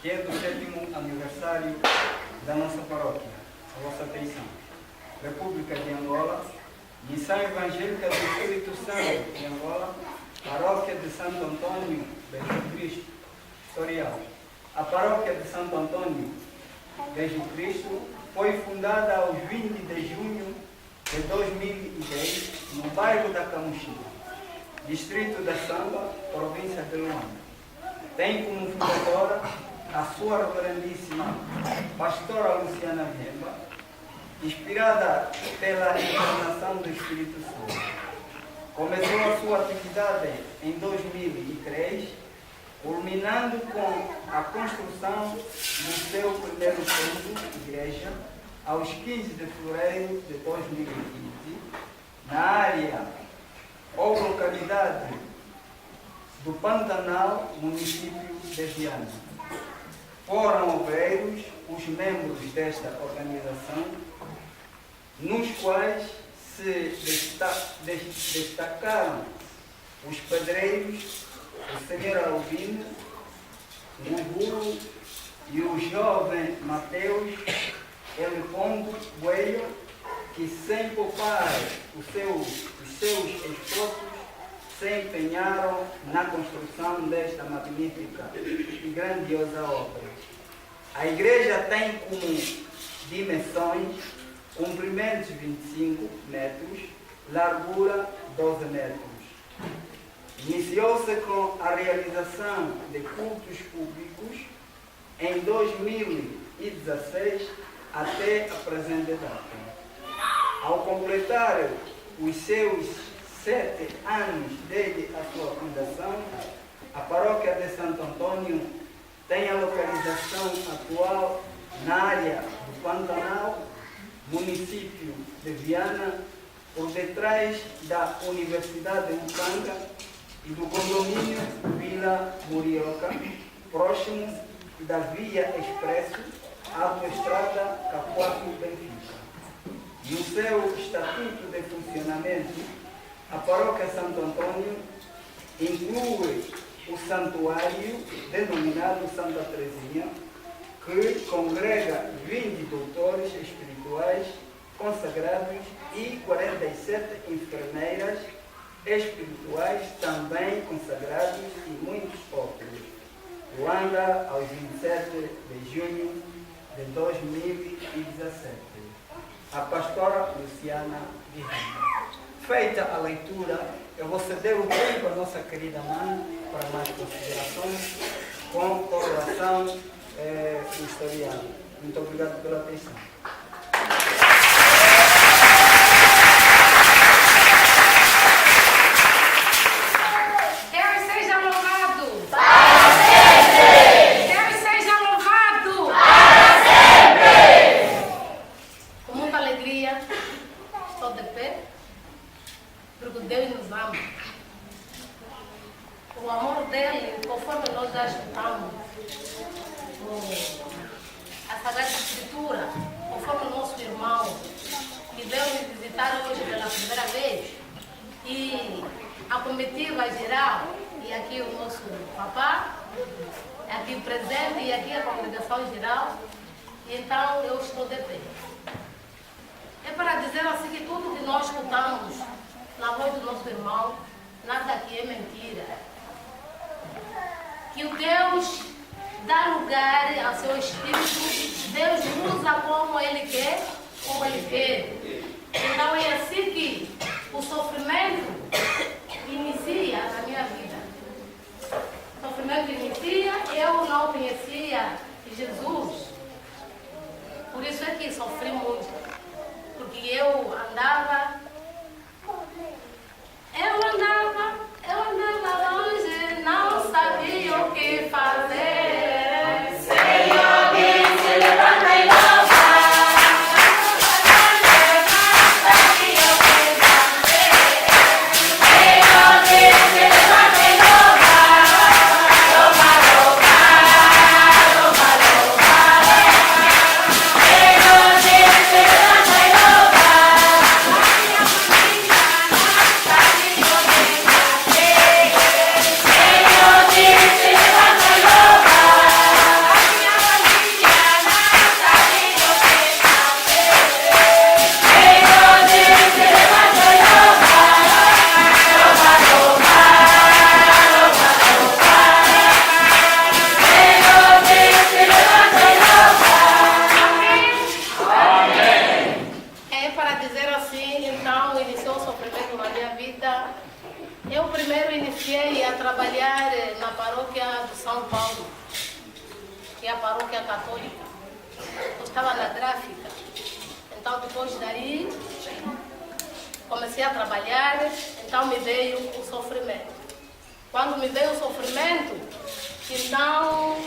que é do 7º aniversário da nossa paróquia, a vossa atenção. República de Angola, Missão Evangélica do Espírito Santo de Angola, Paróquia de Santo Antônio de Cristo, Historial. A Paróquia de Santo Antônio de Cristo foi fundada aos 20 de junho de 2010 no bairro da Camuxina, distrito da Samba, província de Luanda. Tem como fundadora a sua reverendíssima pastora Luciana Vemba, inspirada pela encarnação do Espírito Santo. Começou a sua atividade em 2003, culminando com a construção do seu primeiro templo, igreja, aos 15 de fevereiro de 2015, na área ou localidade do Pantanal, município de Viana. Foram obreiros os membros desta organização, nos quais se destacaram os pedreiros, o senhor Albino, o Gugu e o jovem Mateus Elipondo Bueio, que sem poupar os seus esforços se empenharam na construção desta magnífica e grandiosa obra. A igreja tem como dimensões comprimentos 25 metros, largura 12 metros. Iniciou-se com a realização de cultos públicos em 2016 até a presente data. Ao completar os seus 7 anos desde a sua fundação, a paróquia de Santo Antônio tem a localização atual na área do Pantanal, município de Viana, por detrás da Universidade de Lucanga e do condomínio Vila Murioca, próximo da Via Expresso, autoestrada Capuato-Benfica. No seu estatuto de funcionamento, a paróquia Santo Antônio inclui o santuário denominado Santa Teresinha, que congrega 20 doutores espirituais consagrados e 47 enfermeiras espirituais também consagrados e muitos outros. Luanda, aos 27 de junho de 2017. A pastora Luciana Guilherme. Feita a leitura, eu vou ceder o tempo à nossa querida mãe para mais considerações com correlação historial. Muito obrigado pela atenção. Deus seja louvado! Para sempre! Deus seja louvado! Para sempre! Com muita alegria, estou de pé, porque Deus nos ama. O amor dele, conforme nós já escutamos, a Sagrada Escritura, conforme o nosso irmão que veio nos visitar hoje pela primeira vez, e a comitiva geral, e aqui o nosso papá, aqui presente, e aqui a congregação geral, e então eu estou de pé. É para dizer assim que tudo que nós escutamos na voz do nosso irmão, nada aqui é mentira. Que o Deus dá lugar ao seu Espírito, Deus usa como Ele quer, como Ele quer. Então é assim que o sofrimento inicia na minha vida. O sofrimento inicia, eu não conhecia Jesus. Por isso é que sofri muito. Porque eu andava longe, não sabia o que fazer. Senhor, se levanta e louva. que é a paróquia católica. Eu estava na gráfica. Então, depois daí, comecei a trabalhar, então me veio o sofrimento. Quando me veio o sofrimento, então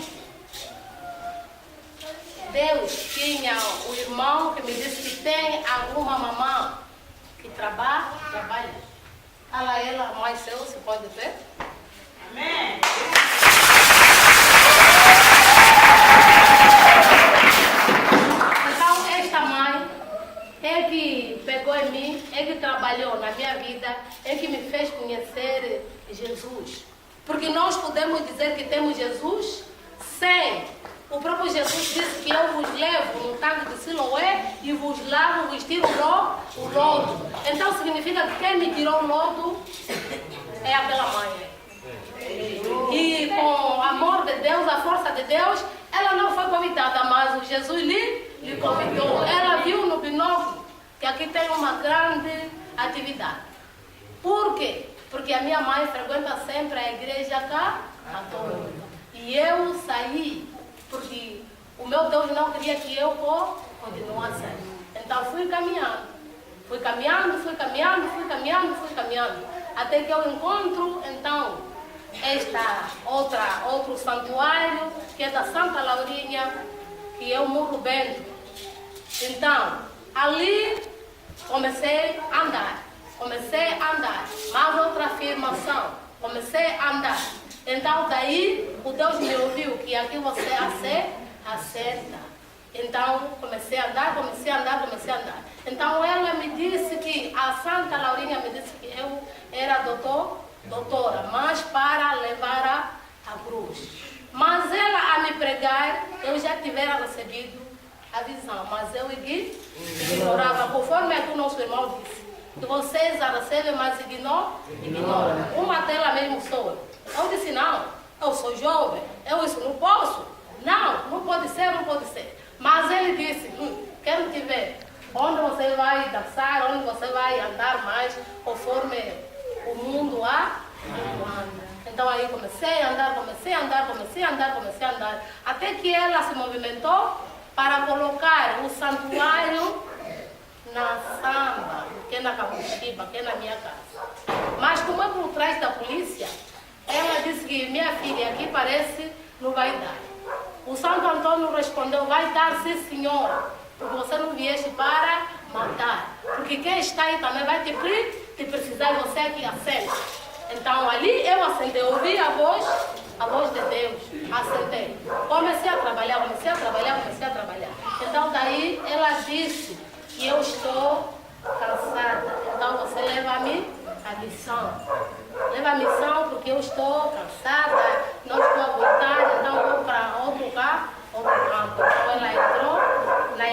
Deus tinha o irmão que me disse que tem alguma mamã que trabalha. Fala ela, mãe seu, se pode ver? Amém. Então, esta mãe é que pegou em mim, é que trabalhou na minha vida, é que me fez conhecer Jesus. Porque nós podemos dizer que temos Jesus sem. O próprio Jesus disse que eu vos levo no tanque de Siloé e vos lavo, vos tiro o lodo. Então significa que quem me tirou o lodo é aquela mãe. E com o amor de Deus, a força de Deus, ela não foi convidada, mas o Jesus lhe convidou. Ela viu no binóculo que aqui tem uma grande atividade. Por quê? Porque a minha mãe frequenta sempre a igreja católica. E eu saí, porque o meu Deus não queria que eu continuasse. Então fui caminhando. Até que eu encontro, então, outro santuário, que é da Santa Laurinha, que é o Morro Bento. Então, ali comecei a andar. Mais outra afirmação. Comecei a andar. Então, daí, o Deus me ouviu, que aqui você acerta. Então, comecei a andar. Então, ela me disse que, a Santa Laurinha me disse que eu era doutora, mas para levar a cruz. Mas ela, a me pregar, eu já tivera recebido a visão, mas eu ignorava, conforme aqui o nosso irmão disse. Que vocês a recebem, mas ignoram. Uma delas mesmo sou eu. Eu disse, não, eu sou jovem, eu isso não posso. Não pode ser. Mas ele disse, quero te ver. Onde você vai dançar, onde você vai andar mais, conforme o mundo anda. Então aí comecei a andar. Até que ela se movimentou para colocar o santuário na Samba, que é na Camuxiba, que é na minha casa. Mas como é por trás da polícia, ela disse que minha filha aqui parece não vai dar. O Santo Antônio respondeu, vai dar sim senhora, porque você não vieste para matar. Porque quem está aí também vai te precisar e você aqui assente. Então ali eu assentei, ouvi a voz de Deus, assentei. Comecei a trabalhar. Então daí ela disse que eu estou cansada. Então você leva-me a missão. Porque eu estou cansada, não estou a vontade, então vou para outro campo. Então ela entrou na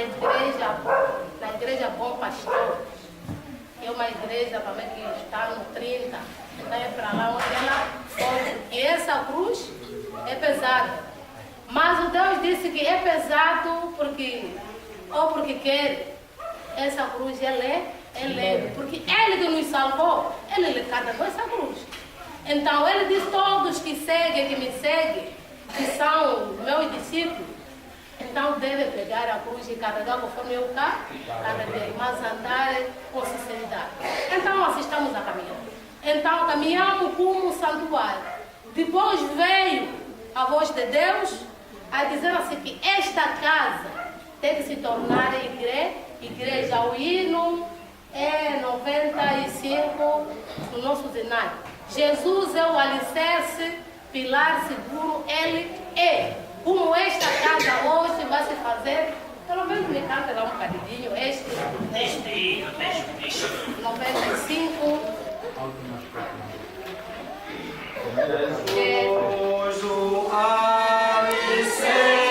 igreja Bom Pastor, que é uma igreja também que está no 30. Então é para lá onde ela foi. E essa cruz é pesada. Mas o Deus disse que é pesado porque quer. Essa cruz ela é leve, porque Ele que nos salvou, Ele carregou essa cruz. Então Ele diz, todos que me seguem, que são meus discípulos, então devem pegar a cruz e carregar conforme eu carreguei, mas andar com sinceridade. Então nós estamos a caminhar. Então caminhamos como um santuário. Depois veio a voz de Deus a dizer assim que esta casa tem que se tornar igreja. O hino é 95 no nosso cenário. Jesus é o alicerce, pilar seguro, Ele é. Como esta casa hoje vai se fazer, pelo menos me canta lá um bocadinho, 95. Pois o alicerce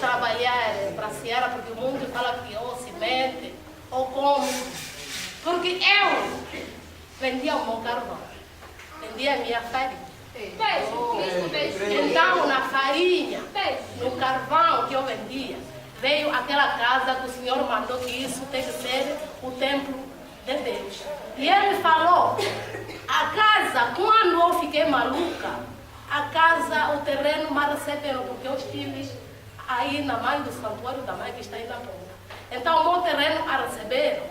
trabalhar para a seara, porque o mundo fala que ou se mente, ou como. Porque eu vendia o meu carvão, vendia a minha farinha. Então, na farinha, no carvão que eu vendia, veio aquela casa que o Senhor mandou que isso tem que ser o templo de Deus. E ele falou, a casa, quando eu fiquei maluca, a casa, o terreno me receberam, porque eu estive aí na mãe do santuário da mãe que está aí na ponta. Então, o meu terreno a receberam.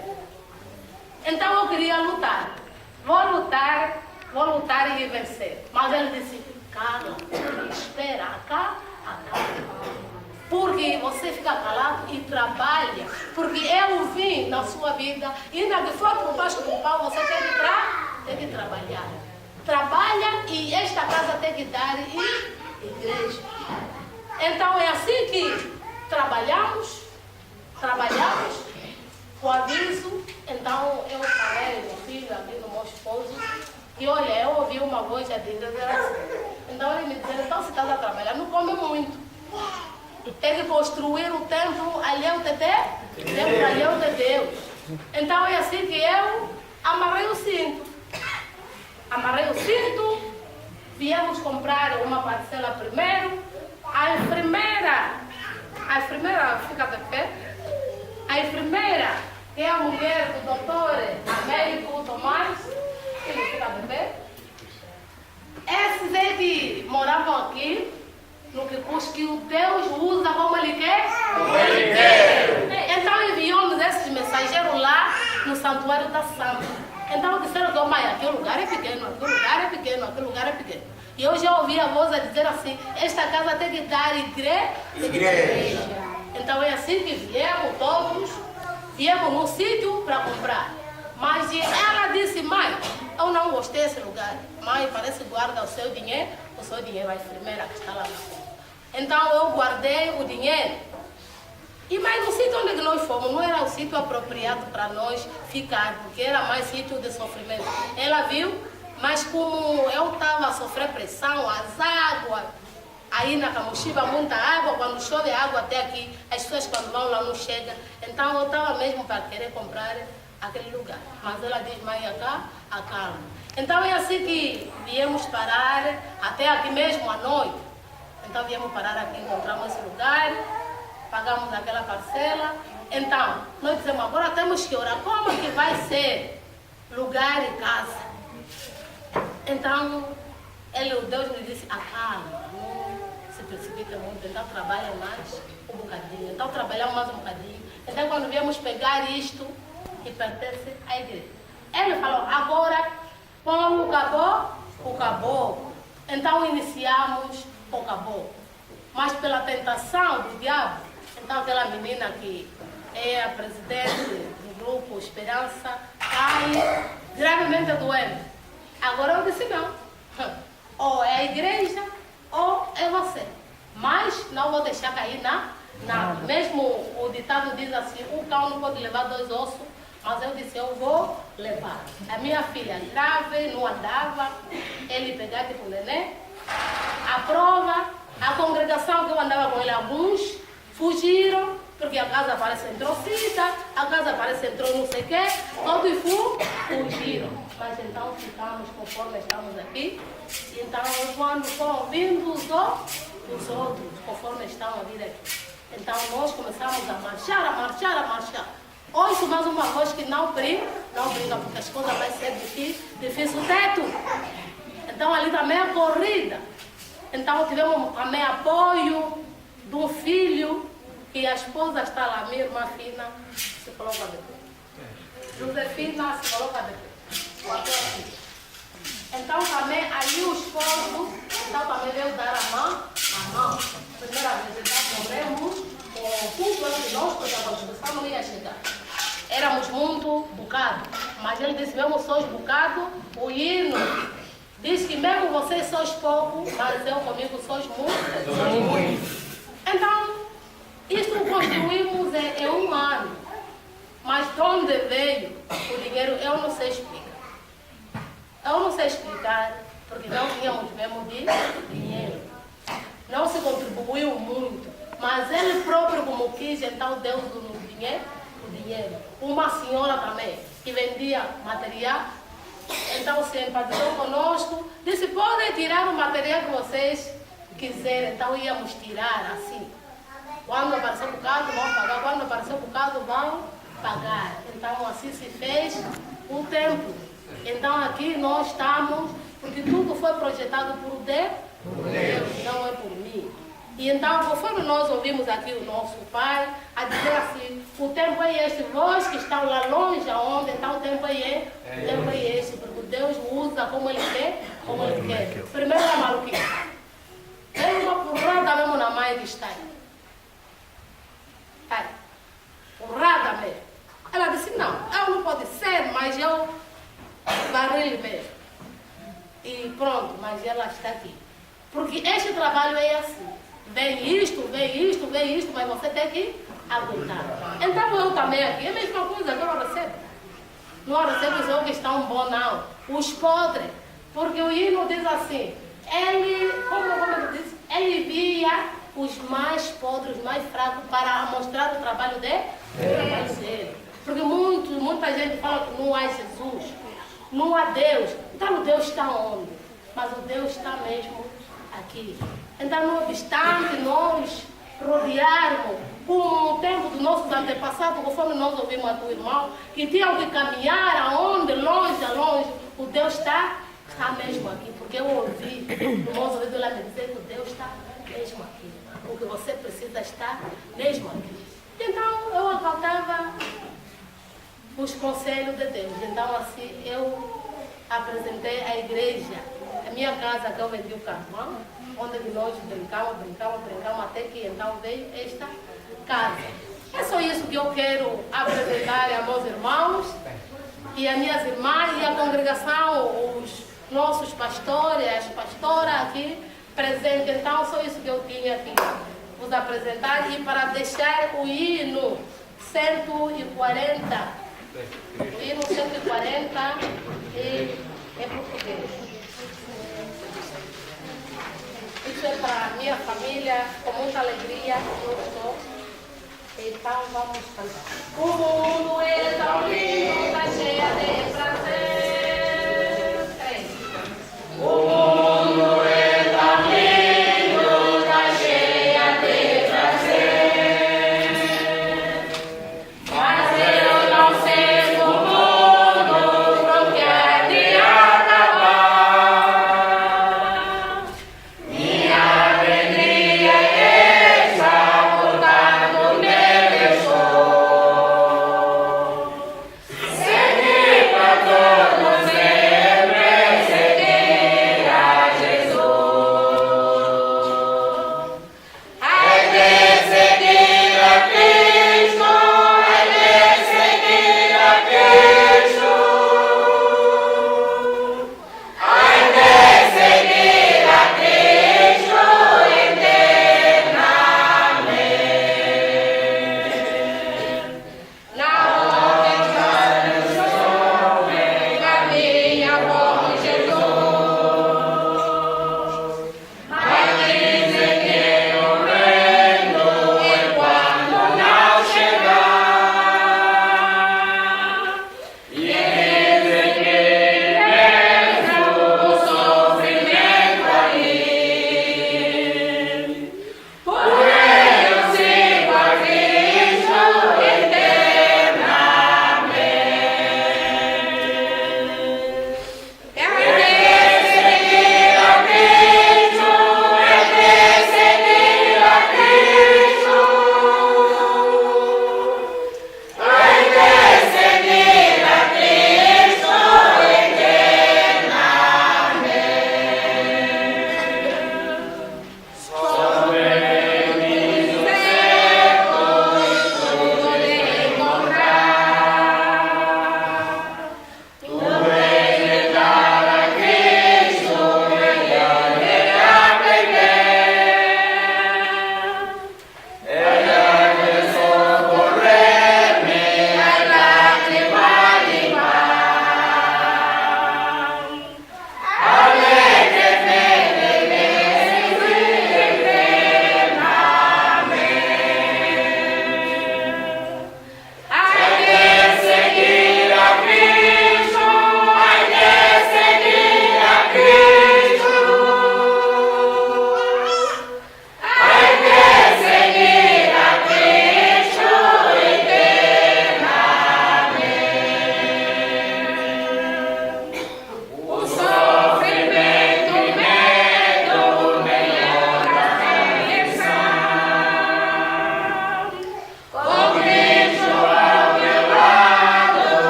Então, eu queria lutar. Vou lutar e vencer. Mas ele disse, cala, espera, acá. Porque você fica calado e trabalha. Porque eu vi na sua vida, e na que for por baixo do pau, você tem que trabalhar. Trabalha e esta casa tem que dar igreja. Então é assim que trabalhamos, o aviso. Então eu falei, meu filho, aqui no meu esposo, e olha, eu ouvi uma voz a dizer assim. Então ele me disse, então se estás a trabalhar, não come muito. Tem que construir o templo alheio de Deus, templo alheio de Deus. Então é assim que eu amarrei o cinto. Viemos comprar uma parcela primeiro. A enfermeira fica de pé. A enfermeira, que é a mulher do doutor Américo Tomás, ele fica de pé. Esses é que moravam aqui, no que o Deus usa como Ele quer. Então enviamos esses mensageiros lá no santuário da Santa. Então disseram que mãe, aquele lugar é pequeno, aquele lugar é pequeno. E eu já ouvi a voz a dizer assim, esta casa tem que dar igreja. Então é assim que viemos todos, viemos num sítio para comprar. Mas ela disse, mãe, eu não gostei desse lugar. Mãe, parece que guarda o seu dinheiro a enfermeira que está lá na rua. Então eu guardei o dinheiro. E mais no sítio onde nós fomos, não era o sítio apropriado para nós ficar, porque era mais sítio de sofrimento. Ela viu, mas como eu estava a sofrer pressão, as águas, aí na Camuxiba muita água, quando chove água até aqui, as pessoas quando vão lá não chegam. Então eu estava mesmo para querer comprar aquele lugar. Mas ela diz, mãe, acalma. Então é assim que viemos parar, até aqui mesmo à noite. Então viemos parar aqui, encontramos esse lugar, pagamos aquela parcela. Então, nós dizemos, agora temos que orar. Como que vai ser lugar e casa? Então, o Deus me disse, acalma, não se precipita muito, então trabalha mais um bocadinho. Então trabalhamos mais um bocadinho. Então quando viemos pegar isto, que pertence à igreja. Ele falou, agora põe o caboclo. Então iniciamos o caboclo. Mas pela tentação do diabo, então aquela menina que é a presidente do grupo Esperança cai gravemente doente. Agora eu disse não. Ou é a igreja ou é você. Mas não vou deixar cair nada. Mesmo o ditado diz assim, um cão não pode levar 2 ossos, mas eu disse, eu vou levar. A minha filha grave, não andava, ele pegava tipo neném. A prova, a congregação que eu andava com ele, alguns fugiram, porque a casa parece entrou cita, a casa parece entrou não sei o quê, todos fugiram. Mas então ficamos conforme estamos aqui. Então quando foram vindo os outros, conforme estão a vir aqui. Então nós começamos a marchar. Ouço mais uma voz que não brinca, porque as coisas vai ser difícil o teto. Então ali também a corrida. Então tivemos também apoio de um filho, que a esposa está lá, minha irmã Fina, se coloca de pé. Josefina se coloca de pé. Então também ali o esposo, então também veio dar a mão. Primeira vez, então corremos com 5 anos de nós, porque a construção não ia chegar. Éramos muito bocados, mas ele disse, mesmo sois bocados, o hino diz que mesmo vocês sois pouco, mas eu comigo sois muito. Então, isso construímos em 1 ano. Mas de onde veio o dinheiro, eu não sei explicar. Eu não sei explicar, porque não tínhamos mesmo dinheiro. Não se contribuiu muito. Mas ele próprio, como quis, então deu o dinheiro. Uma senhora também, que vendia material, então se empatizou conosco, disse, podem tirar o material que vocês quiserem. Então íamos tirar assim. Quando apareceu o bocado, vão pagar. Quando apareceu o bocado, vão pagar. Então assim se fez um tempo. Então aqui nós estamos, porque tudo foi projetado por Deus, não é por mim. E então, conforme nós ouvimos aqui o nosso pai, a dizer assim, o tempo é este, vós que estão lá longe aonde, então o tempo é este, porque Deus usa como Ele quer, como Ele quer. Primeiro a maluquice. Tem uma porrada mesmo na mãe que está aí. Está aí. Porrada mesmo. Ela disse, não, eu não pode ser, mas eu barulho mesmo. E pronto, mas ela está aqui. Porque este trabalho é assim. Vem isto, mas você tem que aguentar. Então eu também aqui, é a mesma coisa que eu recebo. Não recebo só que estão bons, não. Os podres. Porque o hino diz assim, ele, como ele diz, ele via os mais podres, os mais fracos, para mostrar o trabalho dele. Porque muita gente fala que não há Jesus, não há Deus. Então o Deus está onde? Mas o Deus está mesmo aqui. Então, não obstante nós rodearmos com o tempo dos nossos antepassados, conforme nós ouvimos a tua irmão, que tinham que caminhar aonde, longe, o Deus está mesmo aqui. Porque eu ouvi, no nosso ouvido lá me dizer que o Deus está mesmo aqui. O que você precisa estar mesmo aqui. Então, eu acatava os conselhos de Deus. Então, assim, eu apresentei à igreja, a minha casa que eu vendi o carvão, onde nós brincamos, até que então veio esta casa. É só isso que eu quero apresentar a meus irmãos e a minhas irmãs e a congregação, os nossos pastores, as pastoras aqui presentes. Então, só isso que eu tinha aqui vos apresentar e para deixar o hino 140. O hino 140 é português. Isso é para a minha família, com muita alegria, eu estou. Então vamos cantar. O mundo é tão lindo, está cheia de prazer. 3. O mundo é tão lindo, está cheia de prazer. Mas eu não sei o mundo, não quer de acabar. Sempre para todos.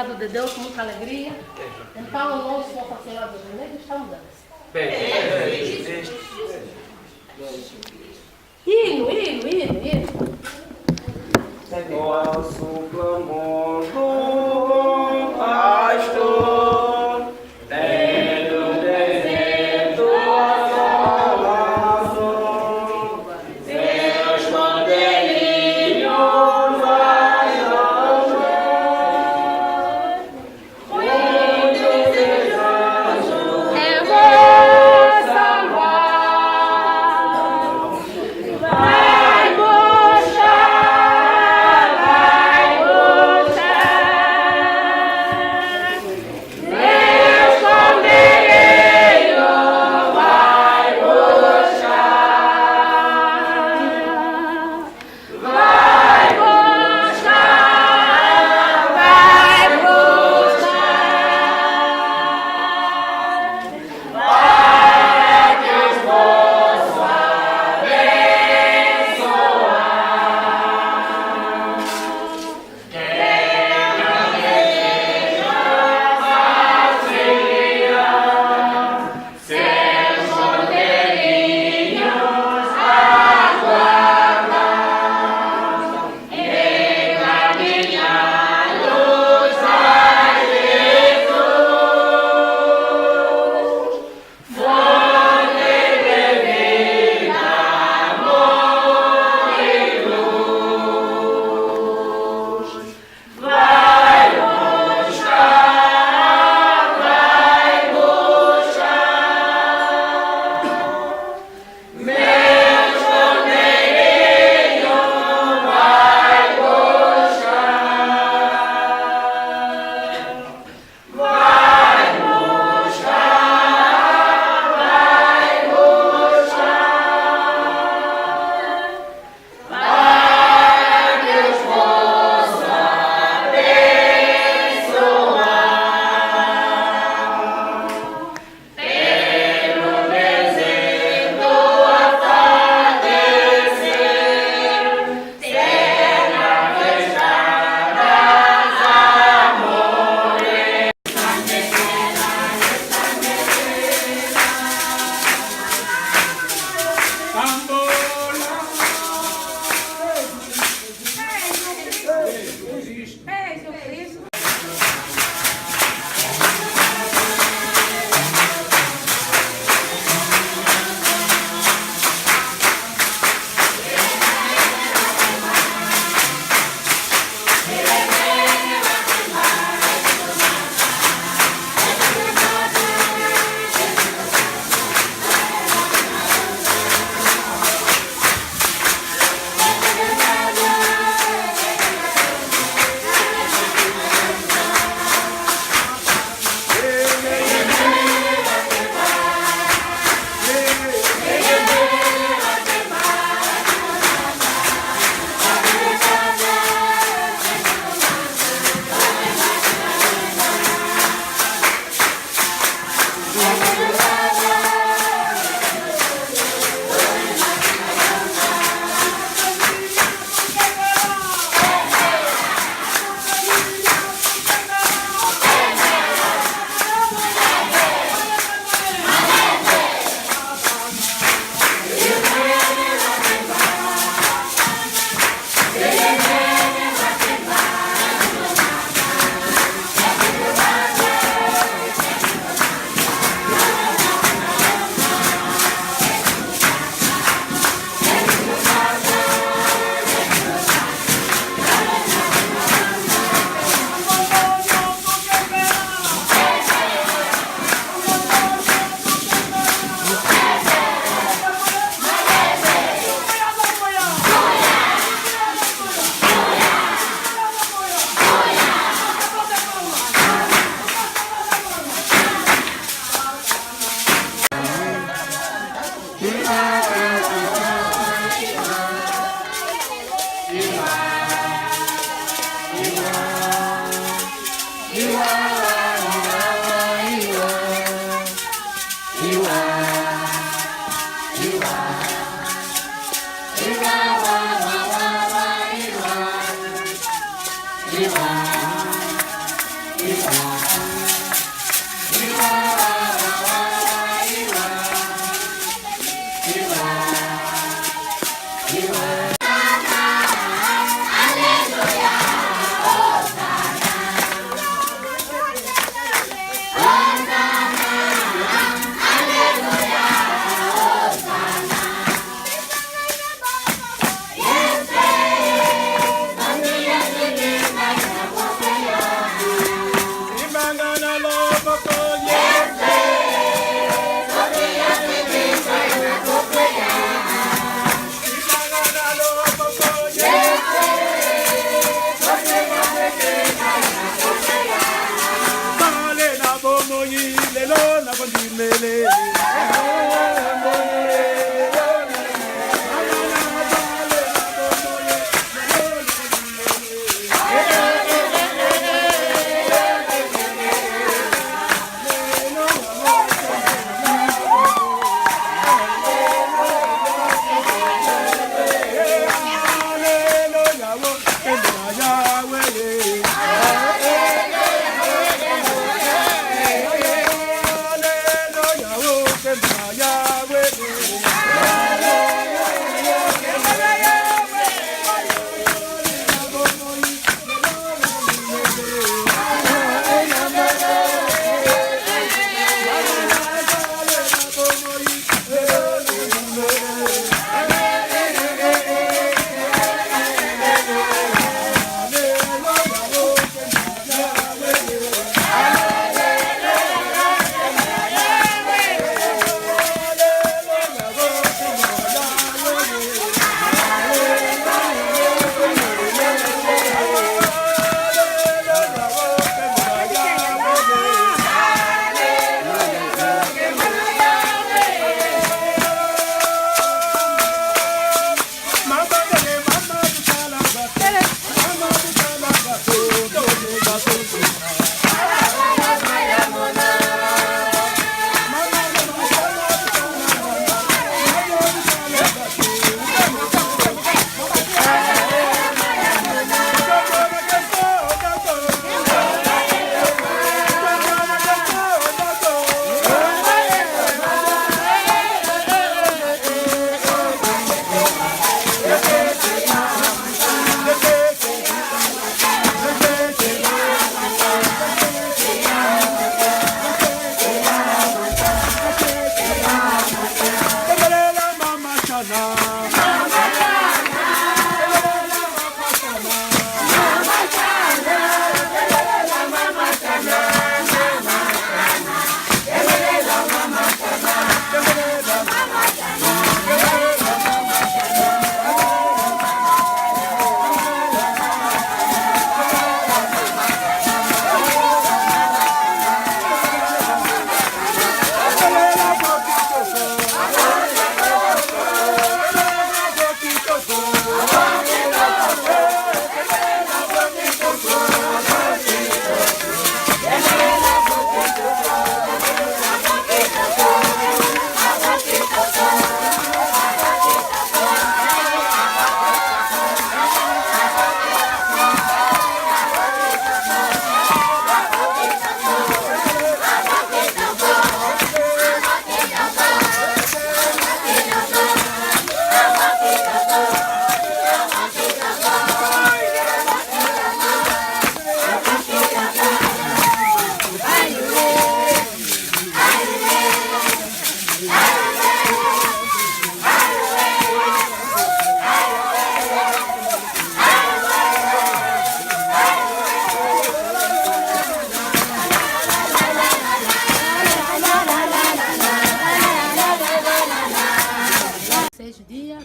chamado de Deus com muita alegria. Então, nós, Nossa Senhora dos Remédios, estamos a hino. Nosso clamor do bom pastor, tendo deserto a salvação, seus esconderijos vai nos dar. Muitos desejos Eu vou salvar, vai buscar, meu esconderijo vai buscar, vai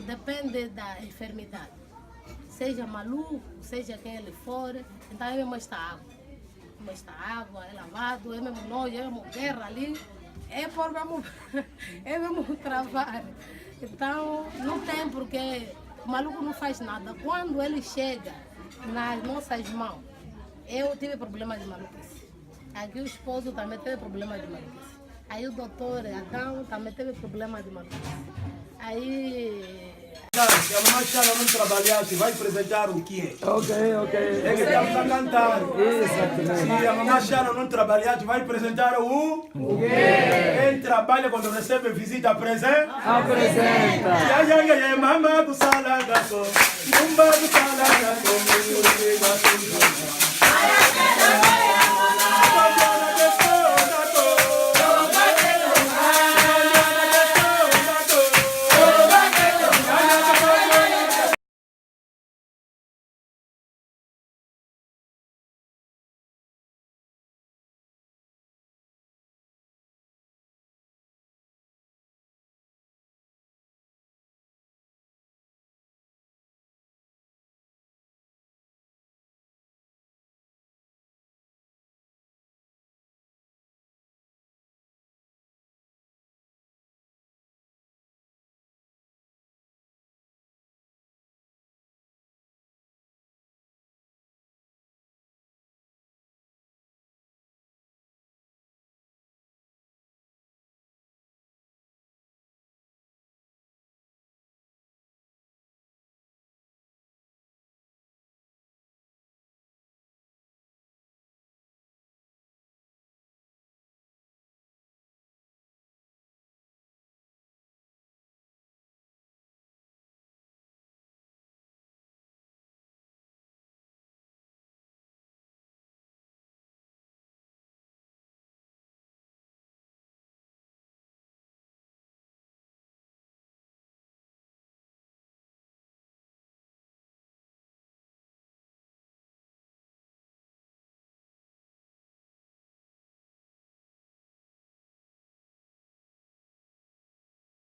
depende da enfermidade. Seja maluco, seja quem ele for, então é mesmo esta água. Esta água é lavado, é mesmo nojo, é mesmo guerra ali, é por mesmo, é mesmo travar. Então não tem porque o maluco não faz nada. Quando ele chega nas nossas mãos, eu tive problema de maluquice. Aqui o esposo também teve problema de maluquice. Aí o doutor Adão também teve problema de maluquice. Aí cantar. Se a mamãe Xana não trabalhasse, vai apresentar o quê? Ok. É que estamos a cantar. Exatamente. Se a mamãe Xana não trabalhasse, vai apresentar o quê? Quem trabalha quando recebe visita apresenta. Apresenta. Mama kusala gato, mumba kusala gato,